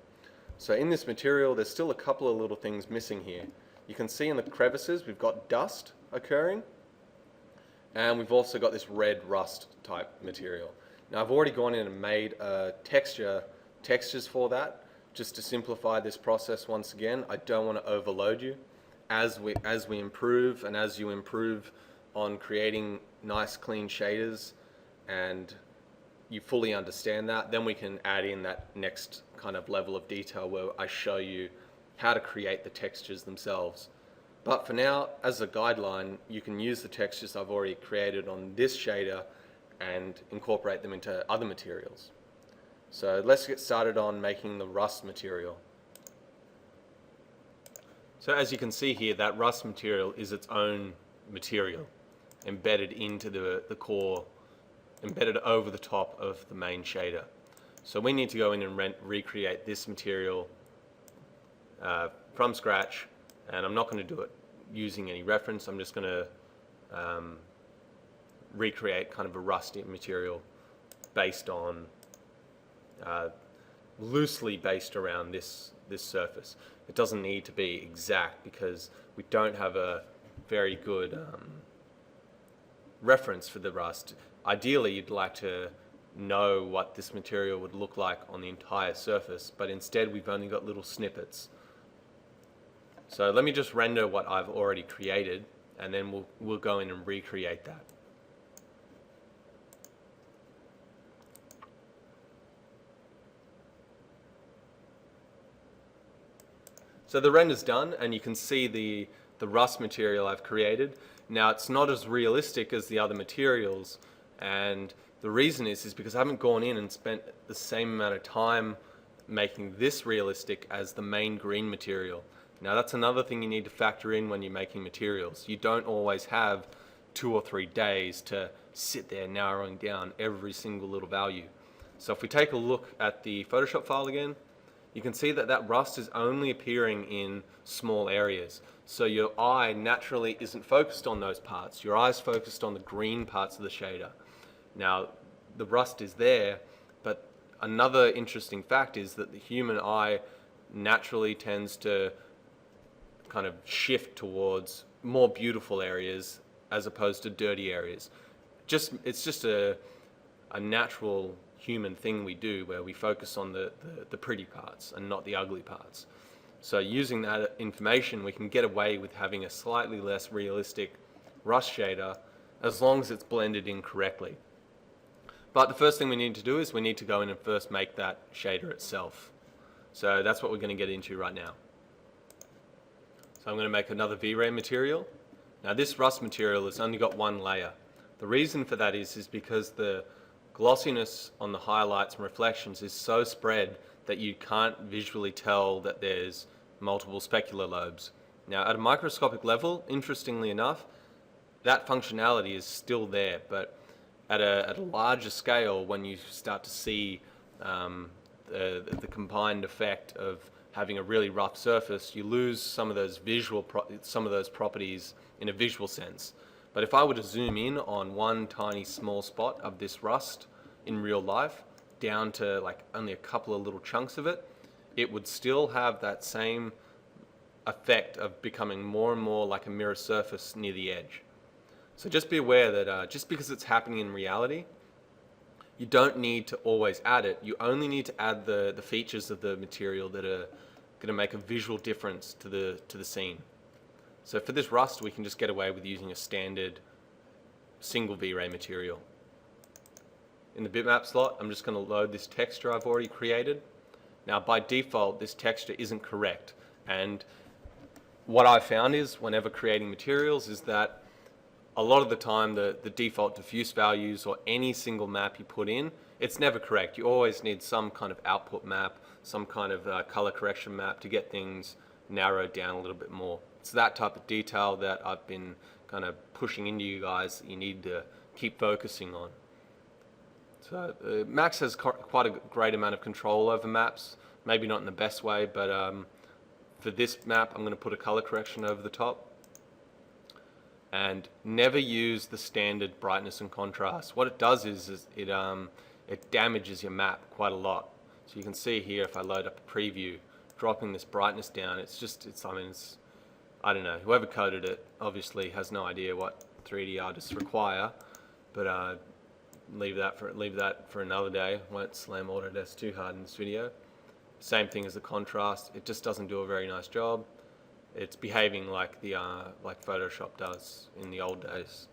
So in this material, there's still a couple of little things missing here. You can see in the crevices, we've got dust occurring, and we've also got this red rust type material. Now I've already gone in and made textures for that, just to simplify this process once again. I don't want to overload you. As we improve, and as you improve on creating nice clean shaders, and you fully understand that, then we can add in that next kind of level of detail where I show you how to create the textures themselves. But for now, as a guideline, you can use the textures I've already created on this shader and incorporate them into other materials. So let's get started on making the rust material. So as you can see here, that rust material is its own material embedded into the core, embedded over the top of the main shader. So we need to go in and recreate this material from scratch, and I'm not going to do it using any reference. I'm just going to recreate kind of a rusty material based on, loosely based around this surface. It doesn't need to be exact because we don't have a very good reference for the rust. Ideally, you'd like to know what this material would look like on the entire surface, but instead we've only got little snippets. So let me just render what I've already created, and then we'll go in and recreate that. So the render's done, and you can see the rust material I've created. Now it's not as realistic as the other materials, and the reason is because I haven't gone in and spent the same amount of time making this realistic as the main green material. Now that's another thing you need to factor in when you're making materials. You don't always have 2 or 3 days to sit there narrowing down every single little value. So if we take a look at the Photoshop file again, you can see that that rust is only appearing in small areas. So your eye naturally isn't focused on those parts. Your eye's focused on the green parts of the shader. Now, the rust is there, but another interesting fact is that the human eye naturally tends to kind of shift towards more beautiful areas as opposed to dirty areas. It's just a natural human thing we do where we focus on the pretty parts and not the ugly parts. So using that information, we can get away with having a slightly less realistic rust shader as long as it's blended in correctly. But the first thing we need to do is we need to go in and first make that shader itself. So that's what we're going to get into right now. So I'm going to make another V-Ray material. Now this rust material has only got one layer. The reason for that is because the glossiness on the highlights and reflections is so spread that you can't visually tell that there's multiple specular lobes. Now at a microscopic level, interestingly enough, that functionality is still there, but at a larger scale, when you start to see the combined effect of having a really rough surface, you lose some of those properties in a visual sense. But if I were to zoom in on one tiny small spot of this rust in real life, down to like only a couple of little chunks of it, it would still have that same effect of becoming more and more like a mirror surface near the edge. So just be aware that just because it's happening in reality, you don't need to always add it. You only need to add the features of the material that are going to make a visual difference to the scene. So for this rust, we can just get away with using a standard single V-Ray material. In the bitmap slot, I'm just going to load this texture I've already created. Now by default, this texture isn't correct. And what I've found is, whenever creating materials, is that a lot of the time the default diffuse values or any single map you put in, it's never correct. You always need some kind of output map, some kind of color correction map to get things narrowed down a little bit more. It's that type of detail that I've been kind of pushing into you guys that you need to keep focusing on. So Max has quite a great amount of control over maps, maybe not in the best way, but for this map I'm going to put a color correction over the top. And never use the standard brightness and contrast. What it does is it damages your map quite a lot. So you can see here, if I load up a preview, dropping this brightness down, I don't know, whoever coded it obviously has no idea what 3D artists require, but leave that for another day. Won't slam Autodesk too hard in this video. Same thing as the contrast, it just doesn't do a very nice job. It's behaving like like Photoshop does in the old days.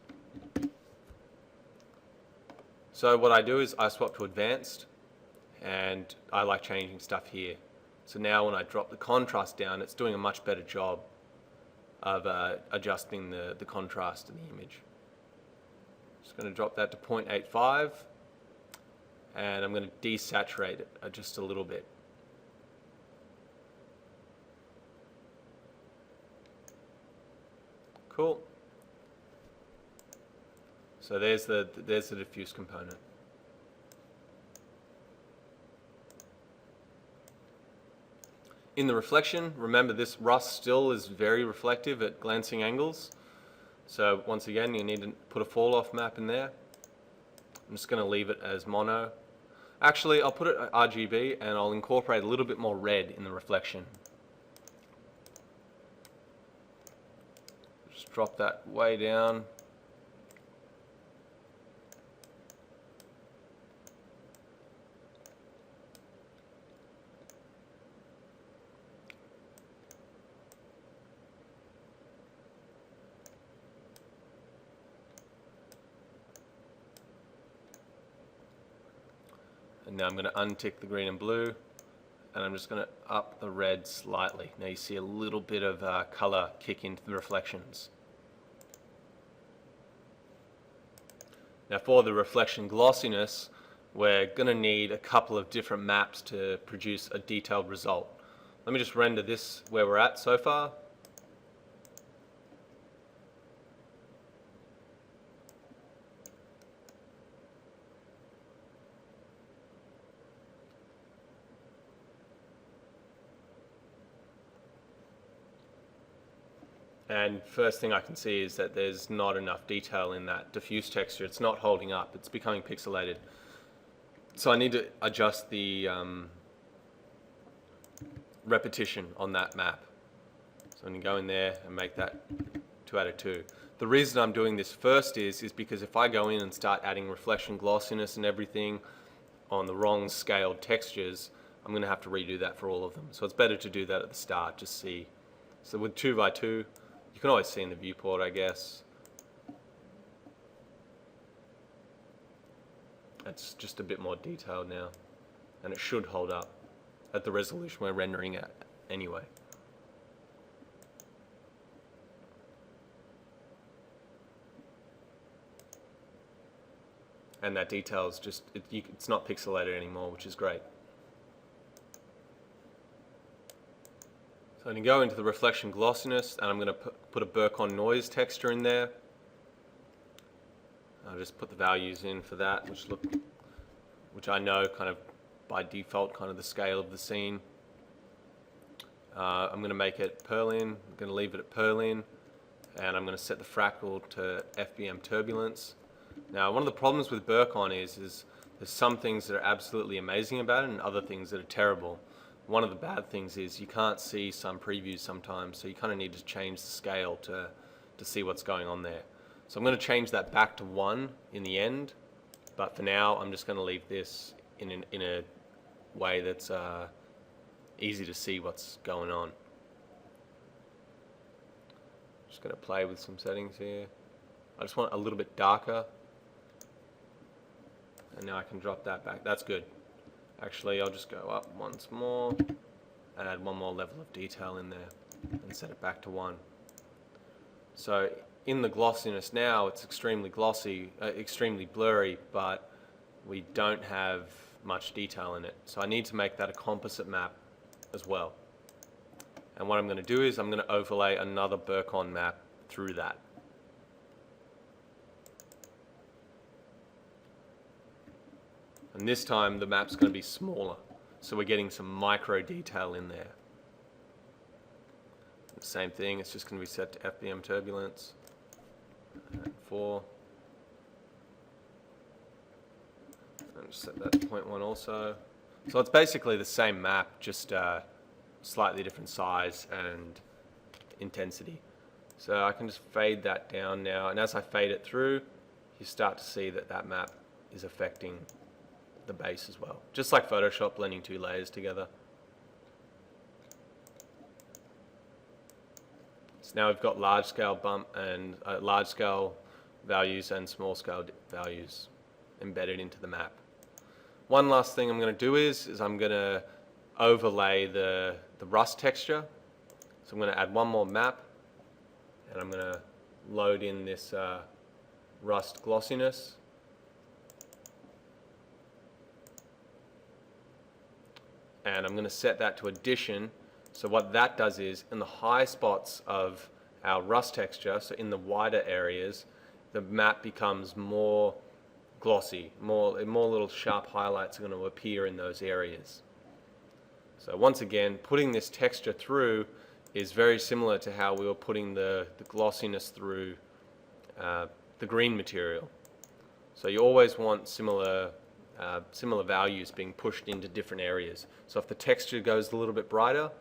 So what I do is I swap to advanced, and I like changing stuff here. So now when I drop the contrast down, it's doing a much better job of adjusting the contrast in the image. Just going to drop that to 0.85, and I'm going to desaturate it just a little bit. Cool. So there's the diffuse component. In the reflection, remember this rust still is very reflective at glancing angles. So once again, you need to put a fall off map in there. I'm just going to leave it as mono. Actually, I'll put it at RGB and I'll incorporate a little bit more red in the reflection. Just drop that way down. And now I'm going to untick the green and blue, and I'm just going to up the red slightly. Now you see a little bit of color kick into the reflections. Now for the reflection glossiness, we're going to need a couple of different maps to produce a detailed result. Let me just render this where we're at so far. And first thing I can see is that there's not enough detail in that diffuse texture. It's not holding up. It's becoming pixelated. So I need to adjust the repetition on that map. So I'm going to go in there and make that 2 out of 2. The reason I'm doing this first is because if I go in and start adding reflection glossiness and everything on the wrong scaled textures, I'm going to have to redo that for all of them. So it's better to do that at the start, just see. So with 2 by 2, you can always see in the viewport, I guess. It's just a bit more detailed now, and it should hold up at the resolution we're rendering at anyway. And that detail is just, it's not pixelated anymore, which is great. So I'm going to go into the reflection glossiness, and I'm going to put a Burk-on noise texture in there. I'll just put the values in for that, which I know kind of by default kind of the scale of the scene. I'm going to make it Perlin. I'm going to leave it at Perlin, and I'm going to set the fractal to FBM turbulence. Now, one of the problems with Burk-on is there's some things that are absolutely amazing about it and other things that are terrible. one of the bad things is you can't see some previews sometimes, so you kind of need to change the scale to see what's going on there. So I'm going to change that back to 1 in the end, but for now I'm just going to leave this in a way that's easy to see what's going on. Just going to play with some settings here. I just want a little bit darker, and now I can drop that back. That's good. Actually, I'll just go up once more and add one more level of detail in there and set it back to 1. So in the glossiness now, it's extremely glossy, extremely blurry, but we don't have much detail in it. So I need to make that a composite map as well. And what I'm going to do is I'm going to overlay another Burcon map through that. And this time the map's going to be smaller, so we're getting some micro detail in there. The same thing, it's just going to be set to FBM turbulence. And 4. And set that to 0.1 also. So it's basically the same map, just slightly different size and intensity. So I can just fade that down now, and as I fade it through, you start to see that that map is affecting the base as well. Just like Photoshop blending 2 layers together. So now we've got large scale bump and large scale values and small scale values embedded into the map. One last thing I'm going to do is I'm going to overlay the rust texture. So I'm going to add one more map, and I'm going to load in this rust glossiness. And I'm going to set that to addition. So what that does is, in the high spots of our rust texture, so in the wider areas, the map becomes more glossy, more little sharp highlights are going to appear in those areas. So once again, putting this texture through is very similar to how we were putting the glossiness through the green material. So you always want similar values being pushed into different areas. So if the texture goes a little bit brighter,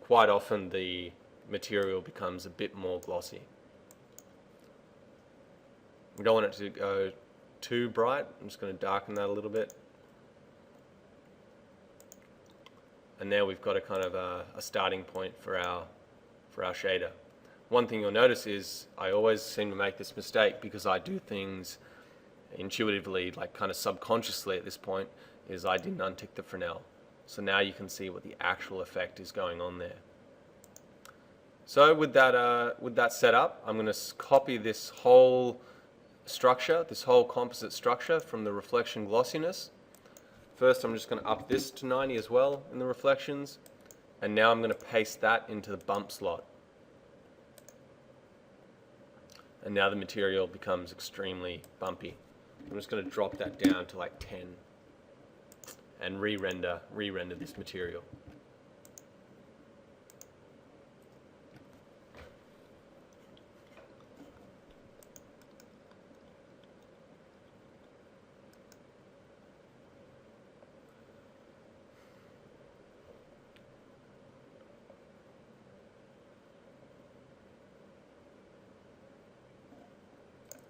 quite often the material becomes a bit more glossy. We don't want it to go too bright. I'm just going to darken that a little bit. And now we've got a kind of a starting point for our shader. One thing you'll notice is I always seem to make this mistake because I do things intuitively, like kind of subconsciously at this point, is I didn't untick the Fresnel. So now you can see what the actual effect is going on there. So with that set up, I'm going to copy this whole structure, this whole composite structure from the reflection glossiness. First, I'm just going to up this to 90 as well in the reflections, and now I'm going to paste that into the bump slot. And now the material becomes extremely bumpy. I'm just going to drop that down to like 10 and re-render this material.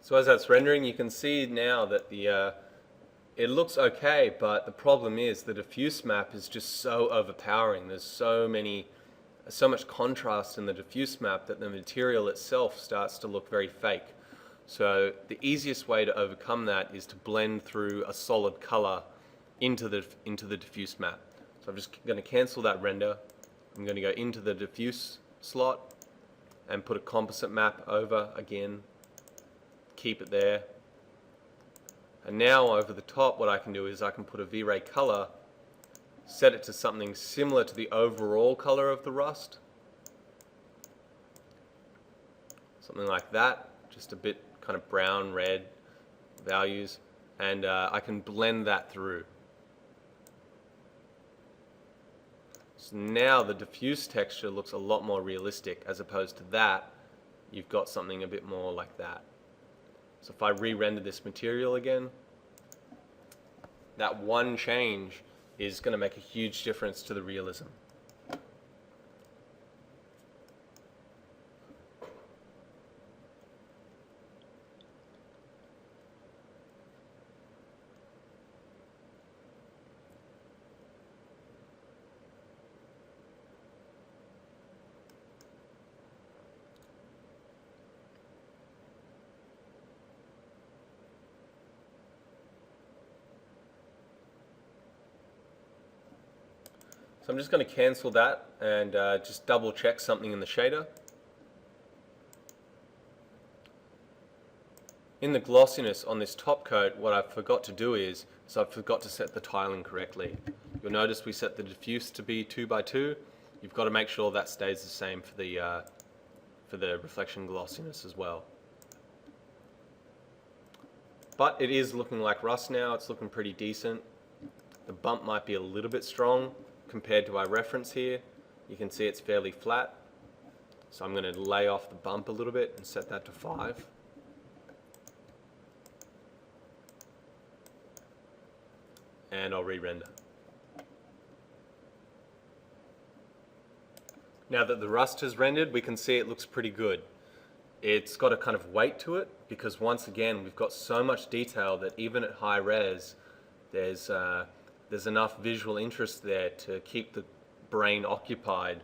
So as that's rendering, you can see now that it looks okay, but the problem is the diffuse map is just so overpowering. There's so much contrast in the diffuse map that the material itself starts to look very fake. So the easiest way to overcome that is to blend through a solid color into the diffuse map. So I'm just going to cancel that render. I'm going to go into the diffuse slot and put a composite map over again. Keep it there. And now over the top, what I can do is I can put a V-Ray color, set it to something similar to the overall color of the rust. Something like that, just a bit kind of brown, red values, and I can blend that through. So now the diffuse texture looks a lot more realistic, as opposed to that, you've got something a bit more like that. So if I re-render this material again, that one change is going to make a huge difference to the realism. So I'm just going to cancel that and just double check something in the shader. In the glossiness on this top coat, what I forgot to do is I forgot to set the tiling correctly. You'll notice we set the diffuse to be 2 by 2. You've got to make sure that stays the same for the reflection glossiness as well. But it is looking like rust now. It's looking pretty decent. The bump might be a little bit strong compared to our reference here. You can see it's fairly flat. So I'm going to lay off the bump a little bit and set that to 5. And I'll re-render. Now that the rust has rendered, we can see it looks pretty good. It's got a kind of weight to it because once again we've got so much detail that even at high res there's enough visual interest there to keep the brain occupied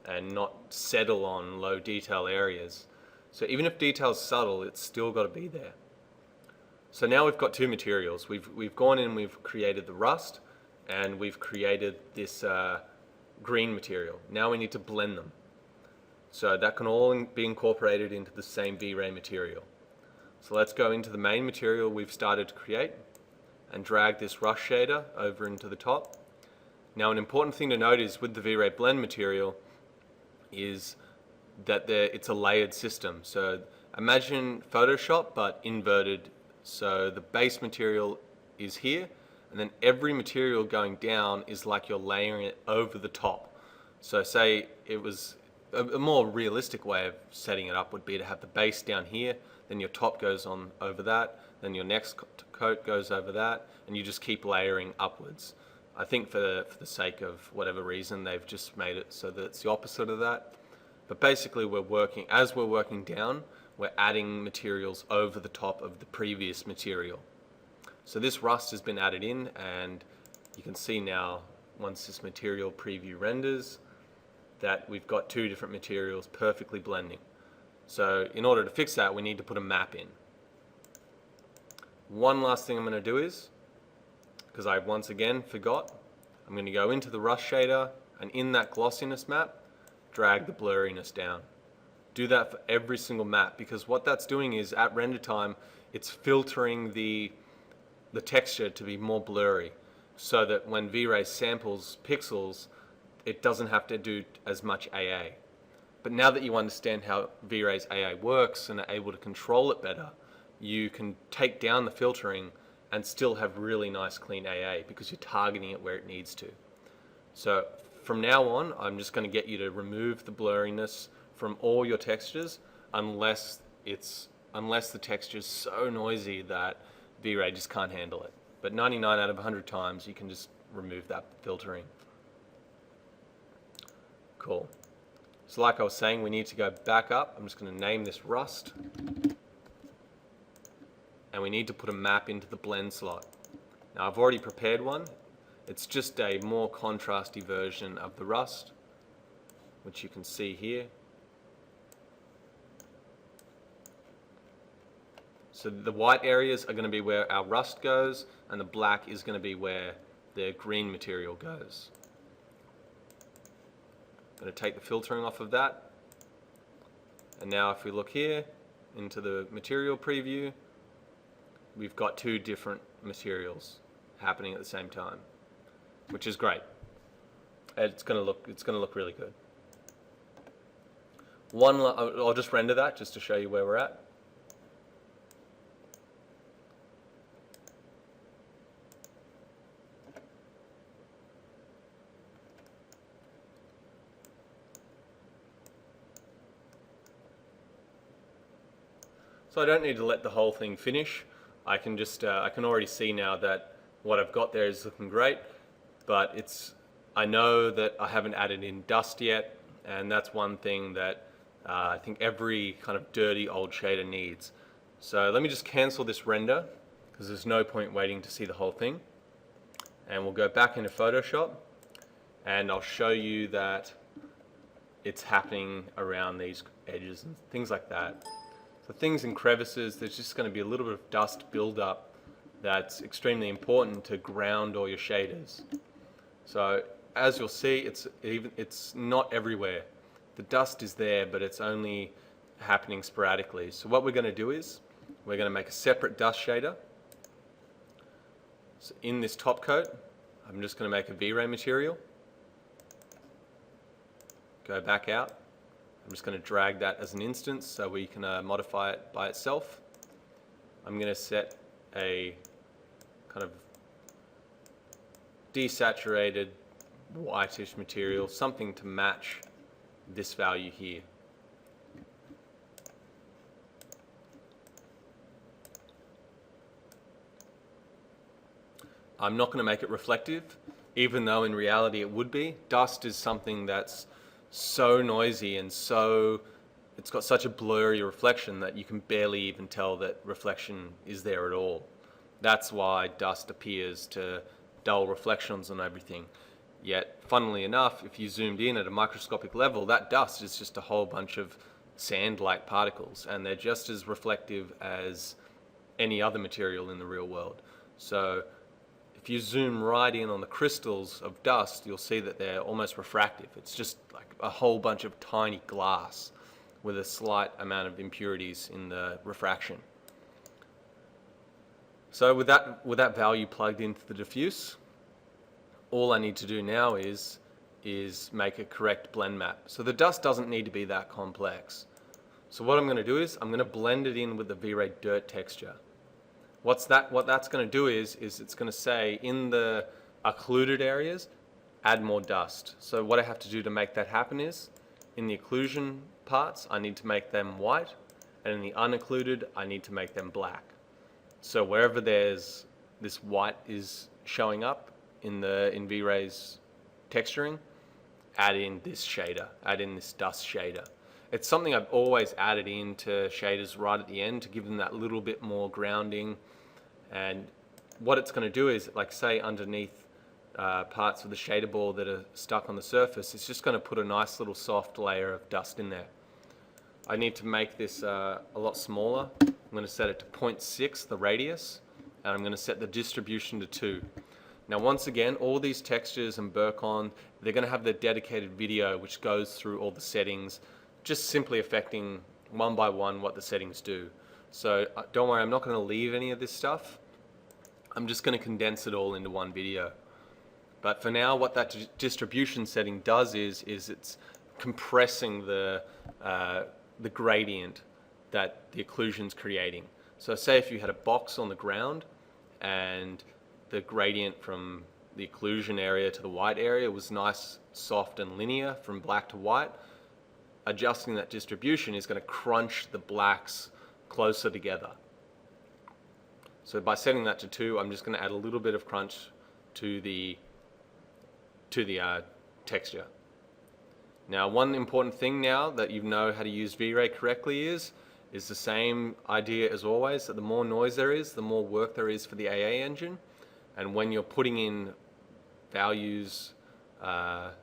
and not settle on low detail areas. So even if detail's subtle, it's still got to be there. So now we've got two materials. We've gone in and we've created the rust and we've created this green material. Now we need to blend them. So that can all be incorporated into the same V-Ray material. So let's go into the main material we've started to create and drag this rust shader over into the top. Now an important thing to note is with the V-Ray blend material is that it's a layered system. So imagine Photoshop but inverted. So the base material is here and then every material going down is like you're layering it over the top. So say it was a more realistic way of setting it up would be to have the base down here, then your top goes on over that, then your next coat goes over that, and you just keep layering upwards. I think for the sake of whatever reason, they've just made it so that it's the opposite of that. But basically as we're working down, we're adding materials over the top of the previous material. So this rust has been added in, and you can see now, once this material preview renders, that we've got two different materials perfectly blending. So in order to fix that, we need to put a map in. One last thing I'm going to do is, because I once again forgot, I'm going to go into the rust shader and in that glossiness map, drag the blurriness down. Do that for every single map, because what that's doing is at render time, it's filtering the texture to be more blurry so that when V-Ray samples pixels, it doesn't have to do as much AA. But now that you understand how V-Ray's AA works and are able to control it better, you can take down the filtering and still have really nice clean AA because you're targeting it where it needs to. So from now on, I'm just going to get you to remove the blurriness from all your textures unless the texture is so noisy that V-Ray just can't handle it. But 99 out of 100 times, you can just remove that filtering. Cool. So like I was saying, we need to go back up. I'm just going to name this rust. And we need to put a map into the blend slot. Now I've already prepared one. It's just a more contrasty version of the rust, which you can see here. So the white areas are going to be where our rust goes, and the black is going to be where the green material goes. I'm going to take the filtering off of that. And now if we look here into the material preview, we've got two different materials happening at the same time, which is great. It's going to look really good. I'll just render that just to show you where we're at. So I don't need to let the whole thing finish. I can already see now that what I've got there is looking great. but I know that I haven't added in dust yet, and that's one thing that I think every kind of dirty old shader needs. So let me just cancel this render, because there's no point waiting to see the whole thing. And we'll go back into Photoshop, and I'll show you that it's happening around these edges and things like that. So things in crevices, there's just going to be a little bit of dust buildup that's extremely important to ground all your shaders. So as you'll see, it's not everywhere. The dust is there, but it's only happening sporadically. So what we're going to do is we're going to make a separate dust shader. So in this top coat, I'm just going to make a V-Ray material. Go back out. I'm just going to drag that as an instance so we can modify it by itself. I'm going to set a kind of desaturated whitish material, something to match this value here. I'm not going to make it reflective, even though in reality it would be. Dust is something that's so noisy and it's got such a blurry reflection that you can barely even tell that reflection is there at all. That's why dust appears to dull reflections on everything. Yet, funnily enough, if you zoomed in at a microscopic level, that dust is just a whole bunch of sand-like particles, and they're just as reflective as any other material in the real world. So if you zoom right in on the crystals of dust, you'll see that they're almost refractive. It's just like a whole bunch of tiny glass with a slight amount of impurities in the refraction. So with that value plugged into the diffuse, all I need to do now is make a correct blend map. So the dust doesn't need to be that complex. So what I'm going to do is I'm going to blend it in with the V-Ray dirt texture. What that's going to do is it's going to say in the occluded areas, add more dust. So what I have to do to make that happen is, in the occlusion parts, I need to make them white, and in the unoccluded, I need to make them black. So wherever there's this white is showing up in V-Ray's texturing, add in this shader, add in this dust shader. It's something I've always added into shaders right at the end to give them that little bit more grounding. And what it's going to do is, like say underneath parts of the shader ball that are stuck on the surface, it's just going to put a nice little soft layer of dust in there. I need to make this a lot smaller. I'm going to set it to 0.6, the radius, and I'm going to set the distribution to 2. Now once again, all these textures and Burcon, they're going to have their dedicated video which goes through all the settings, just simply affecting one by one what the settings do. So don't worry, I'm not going to leave any of this stuff. I'm just going to condense it all into one video. But for now, what that distribution setting does is it's compressing the gradient that the occlusion's creating. So say if you had a box on the ground and the gradient from the occlusion area to the white area was nice, soft and linear from black to white, adjusting that distribution is going to crunch the blacks closer together. So by setting that to 2, I'm just going to add a little bit of crunch to the texture. Now one important thing now that you know how to use V-Ray correctly is the same idea as always, that the more noise there is, the more work there is for the AA engine. And when you're putting in values that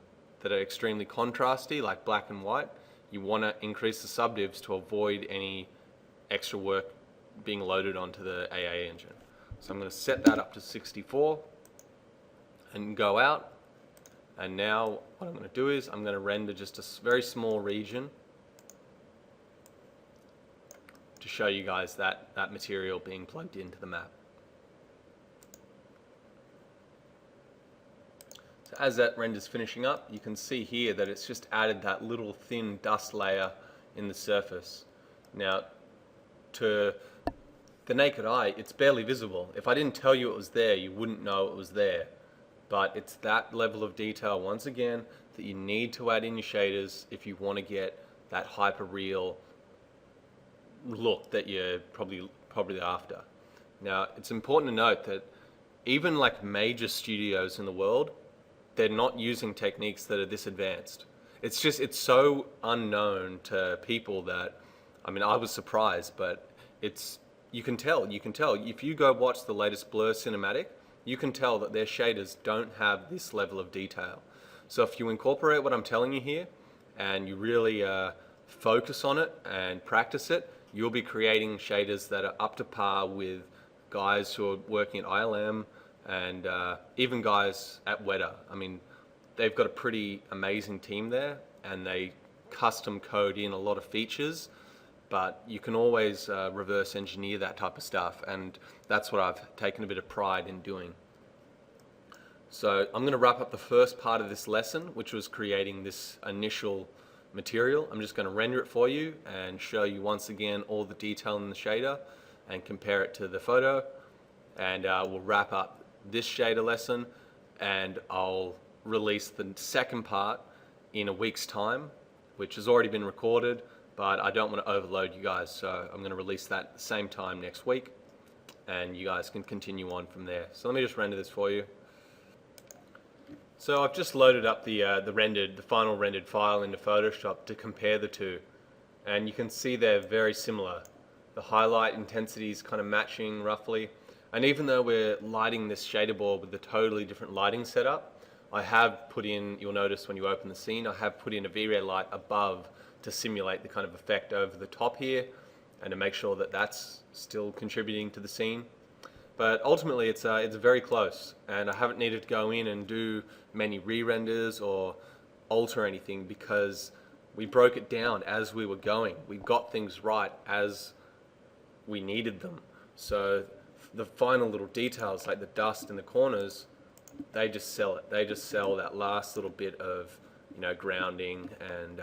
are extremely contrasty, like black and white, you want to increase the subdivs to avoid any extra work being loaded onto the AA engine. So I'm going to set that up to 64 and go out. And now what I'm going to do is I'm going to render just a very small region to show you guys that material being plugged into the map. So as that render's finishing up, you can see here that it's just added that little thin dust layer in the surface. Now, to the naked eye, it's barely visible. If I didn't tell you it was there, you wouldn't know it was there. But it's that level of detail, once again, that you need to add in your shaders if you want to get that hyper-real look that you're probably after. Now, it's important to note that even like major studios in the world, they're not using techniques that are this advanced. It's so unknown to people that, I mean, I was surprised, but you can tell. If you go watch the latest Blur cinematic, you can tell that their shaders don't have this level of detail. So if you incorporate what I'm telling you here and you really focus on it and practice it, you'll be creating shaders that are up to par with guys who are working at ILM and even guys at Weta. I mean, they've got a pretty amazing team there, and they custom code in a lot of features, but you can always reverse engineer that type of stuff, and that's what I've taken a bit of pride in doing. So I'm going to wrap up the first part of this lesson, which was creating this initial material. I'm just going to render it for you and show you once again all the detail in the shader and compare it to the photo, and we'll wrap up this shader lesson, and I'll release the second part in a week's time, which has already been recorded, but I don't want to overload you guys, so I'm going to release that at the same time next week, and you guys can continue on from there. So let me just render this for you. So I've just loaded up the final rendered file into Photoshop to compare the two, and you can see they're very similar. The highlight intensity is kind of matching roughly, and even though we're lighting this shader board with a totally different lighting setup, I have put in, you'll notice when you open the scene, I have put in a V-Ray light above to simulate the kind of effect over the top here and to make sure that that's still contributing to the scene. But ultimately it's very close, and I haven't needed to go in and do many re-renders or alter anything because we broke it down as we were going. We got things right as we needed them. So the final little details like the dust in the corners, they just sell it. They just sell that last little bit of, you know, grounding and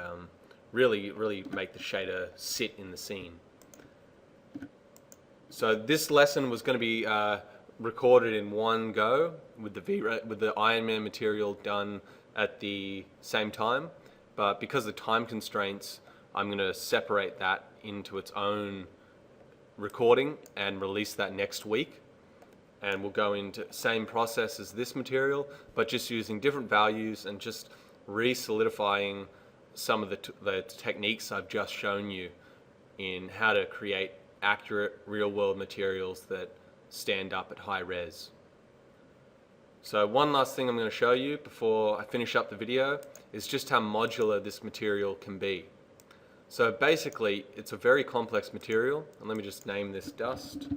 really make the shader sit in the scene. So this lesson was going to be recorded in one go with the Iron Man material done at the same time, but because of time constraints, I'm going to separate that into its own recording and release that next week, and we'll go into same process as this material, but just using different values and just re-solidifying some of the techniques I've just shown you in how to create accurate real-world materials that stand up at high res. So one last thing I'm going to show you before I finish up the video is just how modular this material can be. So basically it's a very complex material, and let me just name this dust.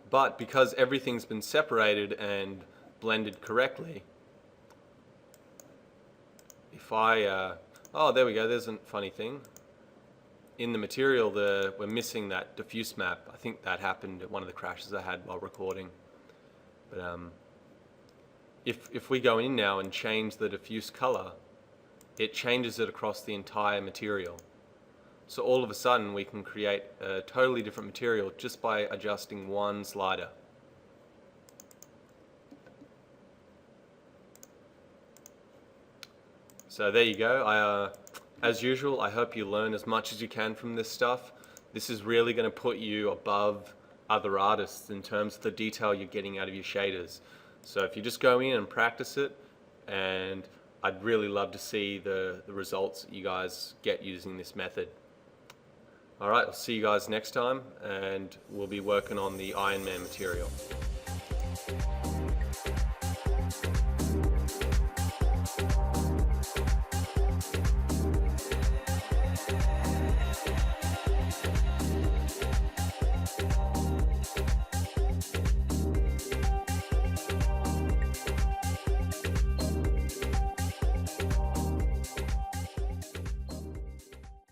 But because everything's been separated and blended correctly, if I, oh there we go, there's a funny thing. In the material we're missing that diffuse map. I think that happened at one of the crashes I had while recording. But if we go in now and change the diffuse color, it changes it across the entire material. So all of a sudden we can create a totally different material just by adjusting one slider. So there you go. As usual, I hope you learn as much as you can from this stuff. This is really going to put you above other artists in terms of the detail you're getting out of your shaders. So if you just go in and practice it, and I'd really love to see the results that you guys get using this method. Alright, I'll see you guys next time, and we'll be working on the Iron Man material.